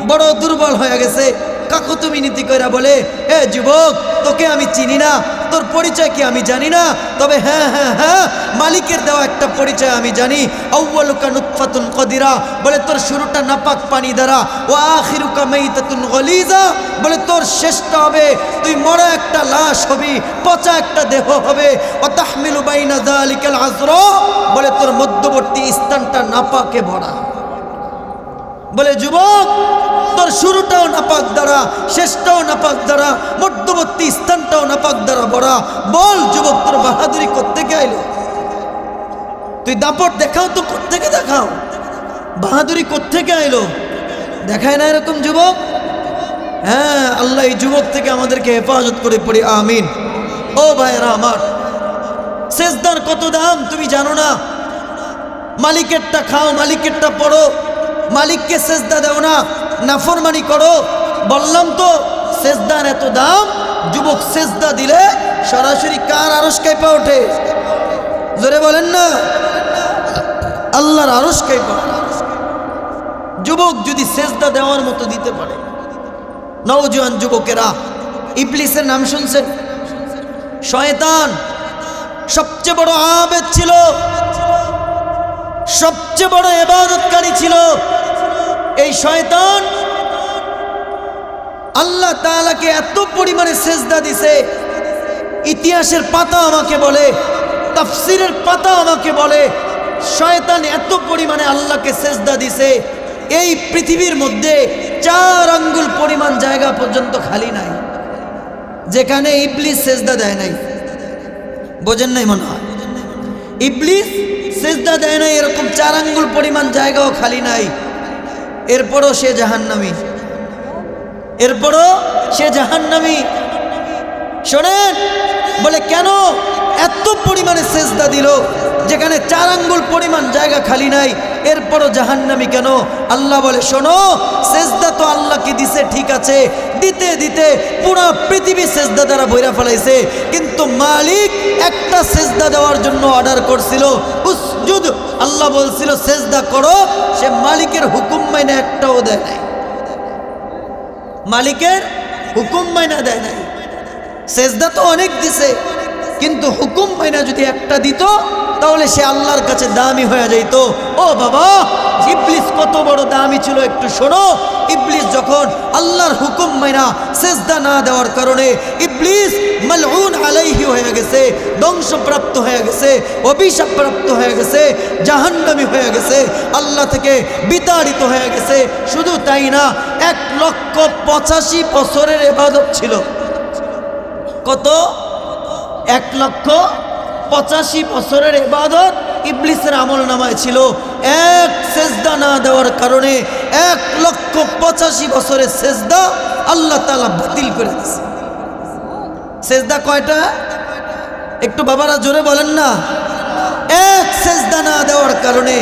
বড় দুর্বল হয়ে গেছে, কাকুতি মিনতি কইরা বলে, এ যুবক, তোকে আমি চিনি না, তোর পরিচয় কি আমি জানি না, তবে হ্যাঁ হ্যাঁ হ্যাঁ, মালিকের দেওয়া একটা পরিচয় আমি জানি। আউয়ালুকা নুতফাতুন কদিরা, বলে তোর শুরুটা নাপাক পানি দ্বারা। ওয়া আখিরুকা মাইতাতুন গলিজা, বলে তোর শেষটা হবে তুই মরা একটা লাশ হবি, পচা একটা দেহ হবে। ওয়া তাহমিলু বাইনা যালিকাল আযরা, বলে তোর মধ্যবর্তী স্থানটা নাপাকে ভরা। বলে যুবক, তোর শুরুটাও নাপাক দ্বারা, শেষটাও নাপাক দ্বারা, মধ্যবর্তী স্থানটাও নাপাক দ্বারা ভরা। বল যুবক, তোর বাহাদুরি কোত্থেকে আইলো? তুই দাপট দেখাও তো, কোত্থেকে দেখাও? বাহাদুরি কোত্থেকে আইলো? দেখায় না এরকম যুবক? হ্যাঁ, আল্লাহ এই যুবক থেকে আমাদেরকে হেফাজত করে পড়ি, আমিন। ও ভাইরা আমার, সেজদার কত দাম তুমি জানো না? মালিকেরটা খাও, মালিকেরটা পড়ো, মালিককে সেজদা দেও না, নাফরমানি করো। বললাম তো সেজদার এত দাম। যুবক সেজদা দিলে সরাসরি কার আরশ কাঁপা ওঠে? জোরে বলেন না, আল্লাহর আরশ কাঁপা। যুবক যদি সেজদা দেওয়ার মতো দিতে পারে। নওজোয়ান যুবকেরা, ইবলিসের নাম শুনছেন? শয়তান সবচেয়ে বড় আবেদ ছিল, সবচেয়ে বড় ইবাদতকারী ছিল। এই শয়তান আল্লাহ তাআলাকে এত পরিমাণে সেজদা দিছে, ইতিহাসের পাতা আমাকে বলে, তাফসীরের পাতা আমাকে বলে, শয়তান এত পরিমাণে আল্লাহকে সেজদা দিছে, এই পৃথিবীর মধ্যে 4 আঙ্গুল পরিমাণ জায়গা পর্যন্ত খালি নাই যেখানে ইবলিস সেজদা দেয় নাই। বোঝেন নাই মনে হয়? ইবলিস সেজদা দেয় নাই এরকম 4 আঙ্গুল পরিমাণ জায়গাও খালি নাই। এরপরও সে জাহান্নামী, এরপরও সে জাহান্নামী। শোনেন, বলে কেন এত পরিমাণে সেজদা দিল যেখানে 4 আঙ্গুল পরিমাণ জায়গা খালি নাই, এরপরও জাহান্নামী কেন? আল্লাহ বলে, শোনো, সেজদা তো আল্লাহকে দিছে ঠিক আছে, দিতে দিতে পুরো পৃথিবী সেজদা দ্বারা ভইরা ফেলাইছে, কিন্তু মালিক একটা সেজদা দেওয়ার জন্য অর্ডার করছিল, উসজুদ। আল্লাহ বলছিল সেজদা করো, সে মালিকের হুকুম মাইনা একটাও দেয় নাই, মালিকের হুকুম মাইনা দেয় নাই। সেজদা তো অনেক দিছে, কিন্তু হুকুম মাইনা যদি একটা দিত তাহলে সে আল্লাহর কাছে দামি হয়ে যাইত। ও বাবা, ইবলিস কত বড় দামি ছিল একটু শোনো। ইবলিস যখন আল্লাহর হুকুম মাইনা সেজদা না দেওয়ার কারণে ইবলিস মালউন আলাইহি হয়ে গেছে, ধ্বংসপ্রাপ্ত হয়ে গেছে, অভিশাপপ্রাপ্ত হয়ে গেছে, জাহান্নামী হয়ে গেছে, আল্লাহ থেকে বিতাড়িত হয়ে গেছে। শুধু তাই না, 1,85,000 বছরের ইবাদত ছিল। কত? 1,85,000 বছরের ইবাদত ইবলিসের আমল নামায় ছিল। এক সেজদা না দেওয়ার কারণে 1,85,000 বছরের সেজদা আল্লাহ তাআলা বাতিল করে দিয়েছে। সেজদা কয়টা? একটু বাবারা জোরে বলেন না। এক সেজদা না দেওয়ার কারণে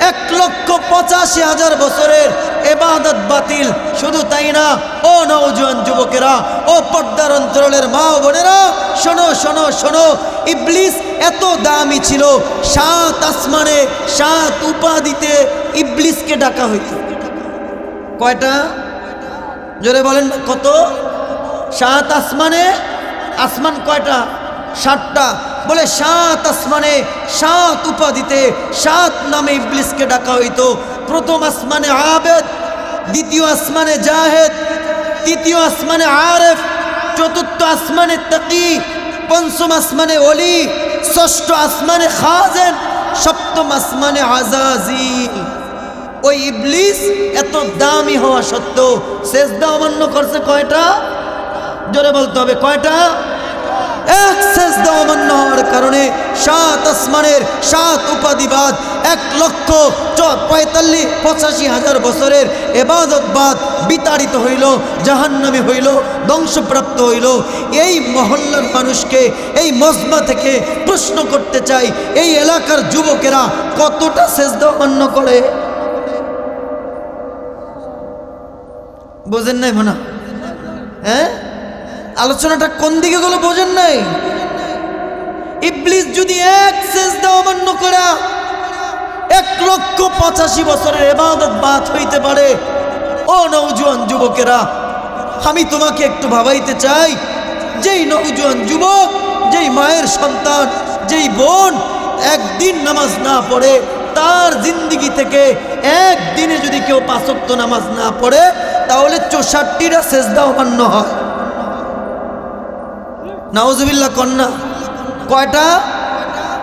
1,85,000 বছরের ইবাদত বাতিল। শুধু তাই না, ও নওজোয়ান যুবকেরা, ও পর্দার অন্তরালের মা ও বোনেরা, শোনো শোনো শোনো। ইবলিস এত দামি ছিল, 7 আসমানে 7 উপাধিতে ইবলিসকে ডাকা হইত। কয়টা? জোরে বলেন না। কত? 7 আসমানে। আসমান কয়টা? 7টা। বলে 7 আসমানে 7 উপাধিতে 7 নামে ইবলিসকে ডাকা হইতো। প্রথম আসমানে আবেদ, দ্বিতীয় আসমানে জাহেদ, তৃতীয় আসমানে আরেফ, চতুর্থ আসমানে তাকি, পঞ্চম আসমানে ওলি, ষষ্ঠ আসমানে খাজেন, সপ্তম আসমানে আজাজিল। ওই ইবলিস এত দামি হওয়া সত্ত্বেও সেজদা অমান্য করছে কয়টা? জোরে বলতে হবে, কয়টা? এক সেজদা অমান্য হওয়ার কারণে 7 আসমানের 7 উপাধিবাদ 1,85,000 বছরের ইবাদত বাদ বিতাড়িত হইল, জাহান্নামী হইল, ধ্বংসপ্রাপ্ত হইল। এই মহল্লার মানুষকে, এই মজমা থেকে প্রশ্ন করতে চাই, এই এলাকার যুবকেরা কতটা সেজদা অমান্য করে? বোঝেন নাই মনে? হ্যাঁ, আলোচনাটা কোন দিকে গেল বোঝেন নাই? ইবলিস যদি এক সেজদা অমান্য করে 1,85,000 বছরের ইবাদত বাদ হইতে পারে, ও নওজোয়ান যুবকেরা, আমি তোমাকে একটু ভাবাইতে চাই, যেই নওজোয়ান যুবক, যেই মায়ের সন্তান, যেই বোন একদিন নামাজ না পড়ে, তার জিন্দিগি থেকে একদিনে যদি কেউ 5 ওয়াক্ত নামাজ না পড়ে, তাহলে 64টা সেজদা অমান্য হয়। নাউজুবিল্লাহ কন্যা, কয়টা?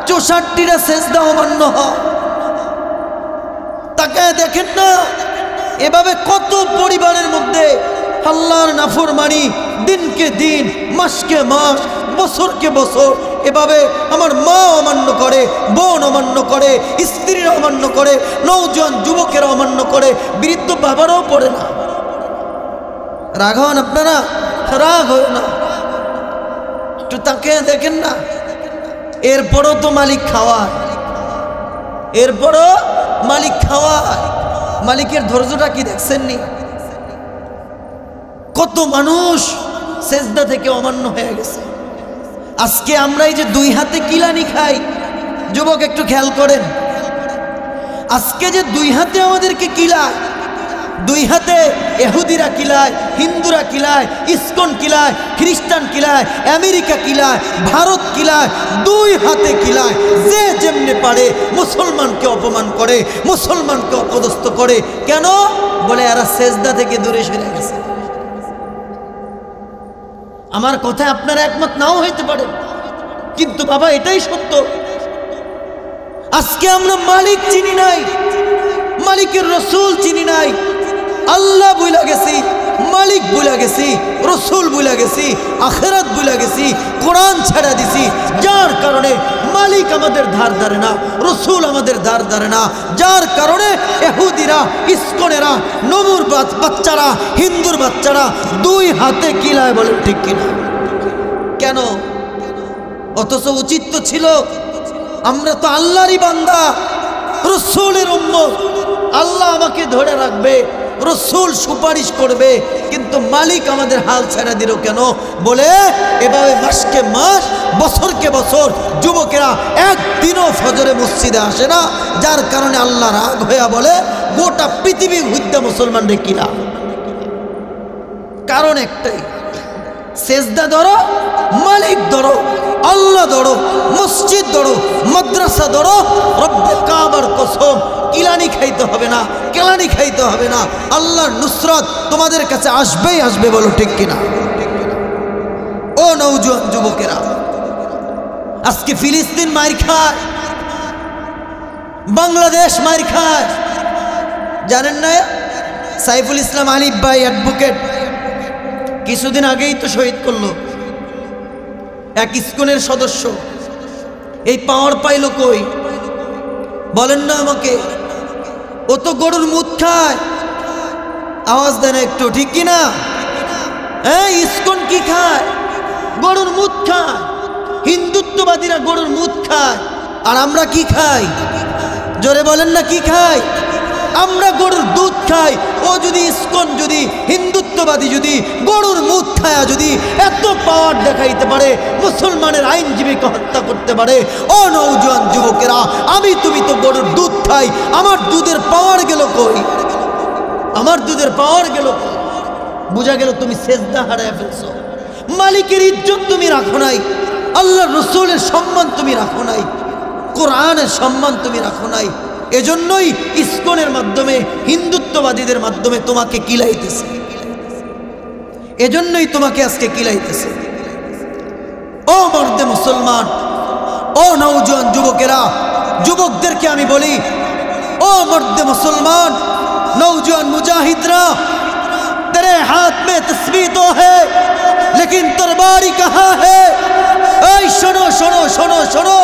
64টা সেজদা অমান্য হয়। তাকে দেখেন না, এভাবে কত পরিবারের মধ্যে আল্লাহর নাফরমানি দিনকে দিন, মাসকে মাস, বছরকে বছর এভাবে আমার মা অমান্য করে, বোন অমান্য করে, স্ত্রীরা অমান্য করে, নওজোয়ান যুবকেরা অমান্য করে, বৃদ্ধ বাবারাও পড়ে না। রাগ হন আপনারা? রাগ হয় না, একটু তাকে দেখেন না। এরপরও তো মালিক খাওয়ায়, এরপরও মালিক খাওয়ায়। মালিকের ধৈর্যটা কি দেখছেন নি? কত মানুষ সেজদা থেকে অমান্য হয়ে গেছে। আজকে আমরা এই যে 2 হাতে কিলানি খাই, যুবক একটু খেয়াল করেন, আজকে যে 2 হাতে আমাদেরকে কিলায়, 2 হাতে ইহুদিরা কিলায়, হিন্দুরা কিলায়, ইসকন কিলায়, খ্রিস্টান কিলায়, আমেরিকা কিলায়, ভারত কিলায়, 2 হাতে কিলায়। যে যেমনে পারে মুসলমানকে অপমান করে, মুসলমানকে অপদস্থ করে। কেন? বলে এরা সেজদা থেকে দূরে সরে গেছে। আমার কথায় আপনারা একমত নাও হইতে পারে, কিন্তু বাবা এটাই সত্য। আজকে আমরা মালিক চিনি নাই, মালিকের রসুল চিনি নাই, আল্লাহ বুইলা গেছি, মালিক বুইলা গেছি, রসুল বুইলা গেছি, আখিরাত বুইলা গেছি, কোরআন ছাড়া দিছি। যার কারণে মালিক আমাদের ধার ধারে না, রসুল আমাদের ধার ধারে না। যার কারণে ইহুদিরা, ইসকনেরা, নমুর বাচ্চারা, হিন্দুর বাচ্চারা 2 হাতে কিলায়, বলে ঠিক কিনা? কেন? অথচ উচিত তো ছিল, আমরা তো আল্লাহরই বান্দা, রসুলের উম্মত, আল্লাহ আমাকে ধরে রাখবে, রসুল সুপারিশ করবে, কিন্তু মালিক আমাদের হাল ছেড়ে দিল কেন? বলে এভাবে মাসকে মাস, বছরকে বছর যুবকেরা একদিনও ফজরে মসজিদে আসে না। যার কারণে আল্লাহ রাগ হইয়া বলে গোটা পৃথিবী হুদ্দা মুসলমান রে কিনা। কারণ একটাই, সেজদা ধরো, মালিক ধরো, আল্লাহ ধরো, মসজিদ ধরো, মাদ্রাসা ধরো, রব্বে কাবার কসম কিলানি খাইতে হবে না, কেলানি খাইতে হবে না, আল্লাহর নুসরত তোমাদের কাছে আসবেই আসবে। বলো ঠিক কিনা? ও নওজোয়ান যুবকেরা, আজকে ফিলিস্তিন মার খায়, বাংলাদেশ মার খায়, জানেন না? সাইফুল ইসলাম আলিফ ভাই অ্যাডভোকেট কিছুদিন আগেই তো শহীদ করলো এক ইসকনের সদস্য। এই পাওয়ার পাইল কই বলেন না আমাকে? ও তো গরুর মুদ খায়। আওয়াজ দেন একটু, ঠিক কিনা? এই ইসকন কি খায়? গরুর মুদ খায়। হিন্দুত্ববাদীরা গরুর মুদ খায়, আর আমরা কি খাই? জোরে বলেন না, কি খাই? আমরা গরুর দুধ খাই। ও যদি ইসকন, যদি হিন্দুত্ববাদী, যদি গরুর মুদ খায়া যদি এত পাওয়ার দেখাইতে পারে, মুসলমানের আইনজীবীকে হত্যা করতে পারে, ও নওজোয়ান যুবকেরা, আমি তুমি তো গরুর দুধ খাই, আমার দুধের পাওয়ার গেল কই? আমার দুধের পাওয়ার গেল কই? বুঝা গেল তুমি সেজদা হারায় ফেলছো, মালিকের ইজ্জত তুমি রাখো নাই, আল্লাহ রসুলের সম্মান তুমি রাখো নাই, কোরআনের সম্মান তুমি রাখো নাই। এজন্যই ইসকনের মাধ্যমে, হিন্দুত্ববাদীদের মাধ্যমে তোমাকে কিলাইতেছে, এজন্যই তোমাকে আজকে কিলাইতেছে। ও মর্দে মুসলমান, ও নওজোয়ান যুবকেরা, যুবকদেরকে আমি বলি, ও মর্দে মুসলমান, नौजवान मुजाहिदरा, तेरे हाथ में तस्बीह तो है लेकिन तलवारी कहाँ है? ऐ शोनो शोनो शोनो शोनो,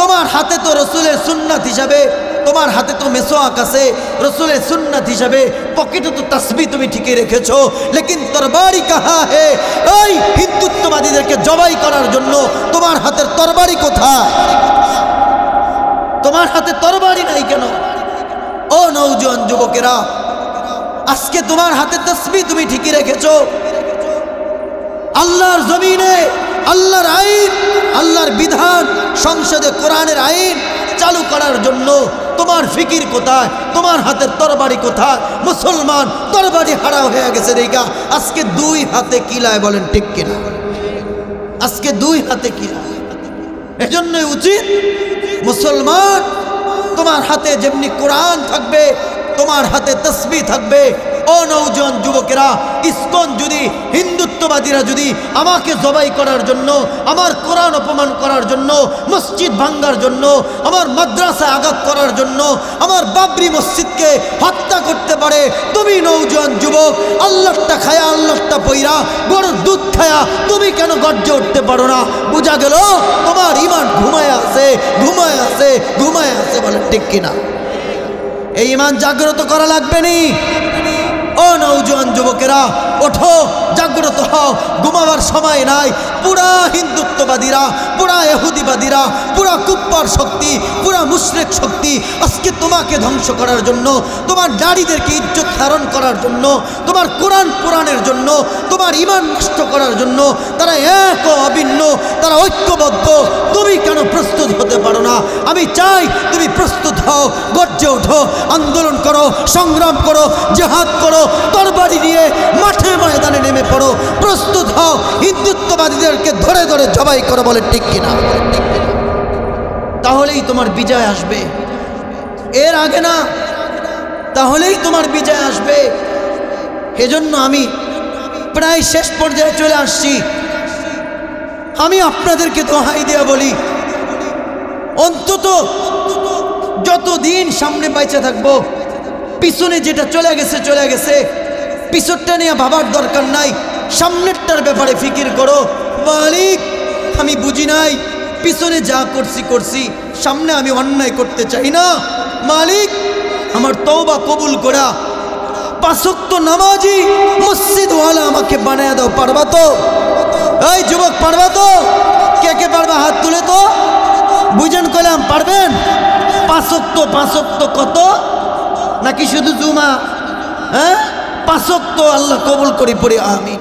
তোমার হাতে তো রসুলের সুন্নাত হিসাবে, তোমার হাতে তো মেসওয়াক আছে, রসুলের সুন্নাত হিসাবে পকেটে তো তাসবিহ তুমি ঠিকই রেখেছো, লেকিন তরবারি কাহা হে? এই হিন্দুত্ববাদীদেরকে জবাই করার জন্য তোমার হাতের তরবারি কোথায়? তোমার হাতে তরবারি নাই কেন? ও নওজোয়ান যুবকেরা, আজকে তোমার হাতে তাসবিহ তুমি ঠিকই রেখেছো, আল্লাহর জমিনে আল্লাহর আইন, আল্লাহর বিধান, সংসদে কোরআনের আইন চালু করার জন্য তোমার ফিকির কোথায়? তোমার হাতের তরবারি কোথায়? মুসলমান তরবারি হারা হয়ে গেছে দেখা আজকে দুই হাতে কিলায়, বলেন ঠিক কিনা? আজকে দুই হাতে কিলায়। এজন্যই উচিত মুসলমান, তোমার হাতে যেমনি কোরআন থাকবে, তোমার হাতে তাসবিহ থাকবে। ও নওজোয়ান যুবকেরা, ইসকন যদি, হিন্দুত্ববাদীরা যদি আমাকে জবাই করার জন্য, আমার কোরআন অপমান করার জন্য, মসজিদ ভাঙ্গার জন্য, আমার মাদ্রাসায় আঘাত করার জন্য, আমার বাবরি মসজিদকে হত্যা করতে পারে, তুমি নওজোয়ান যুবক আল্লাহটা খায়া, আল্লাহটা পইরা, গরুর দুধ খায়া তুমি কেন গর্জে উঠতে পারো না? বোঝা গেল তোমার ইমান ঘুমায় আছে, ঘুমায় আছে, ঘুমায় আছে, বলেন ঠিক কিনা? এই ইমান জাগ্রত করা লাগবে নি? ও নওজোয়ান যুবকেরা, ওঠো, জাগ্রত হও, ঘুমাবার সময় নাই। পুরা হিন্দুত্ববাদীরা, পুরা ইহুদিবাদীরা, পুরা কুপ্পার শক্তি, পুরা মুশরিক শক্তি আজকে তোমাকে ধ্বংস করার জন্য, তোমার নারীদেরকে ইজ্জত হারণ করার জন্য, তোমার কোরআন পুরাণের জন্য, তোমার ঈমান নষ্ট করার জন্য তারা এক ও অভিন্ন, তারা ঐক্যবদ্ধ। তুমি কেন প্রস্তুত হতে পারো না? আমি চাই তুমি প্রস্তুত হও, গর্জে ওঠো, আন্দোলন করো, সংগ্রাম করো, জিহাদ করো, তরবারি নিয়ে মাঠে ময়দানে নেমে পড়ো, প্রস্তুত হও, হিন্দুত্ববাদীদেরকে ধরে ধরে জবাই করো, বলে ঠিক কিনা? তাহলেই তোমার বিজয় আসবে, এর আগে না, তাহলেই তোমার বিজয় আসবে। এজন্য আমি প্রায় শেষ পর্যায়ে চলে আসছি। আমি আপনাদেরকে দোহাই দেয়া বলি, অন্তত যতদিন সামনে বেঁচে থাকবো, পিছনে যেটা চলে গেছে চলে গেছে, পিছনটা নিয়ে ভাবার দরকার নাই, সামনেরটার ব্যাপারে ফিকির করো। মালিক, আমি বুঝি নাই, পিছনে যা করছি করছি, সামনে আমি অন্যায় করতে চাই না। মালিক, আমার তওবা কবুল করা, 5 ওয়াক্ত নামাজি মসজিদওয়ালা আমাকে বানায় দাও। পারবা তো? এই যুবক, পারবা তো? কে কে পারবা হাত তুলে তো? বুঝেন কইলাম, পারবেন? 5 ওয়াক্ত কত? নাকি শুধু জুমা? হ্যাঁ, 5 ওয়াক্ত আল্লাহ কবুল করি পড়ি, আমিন।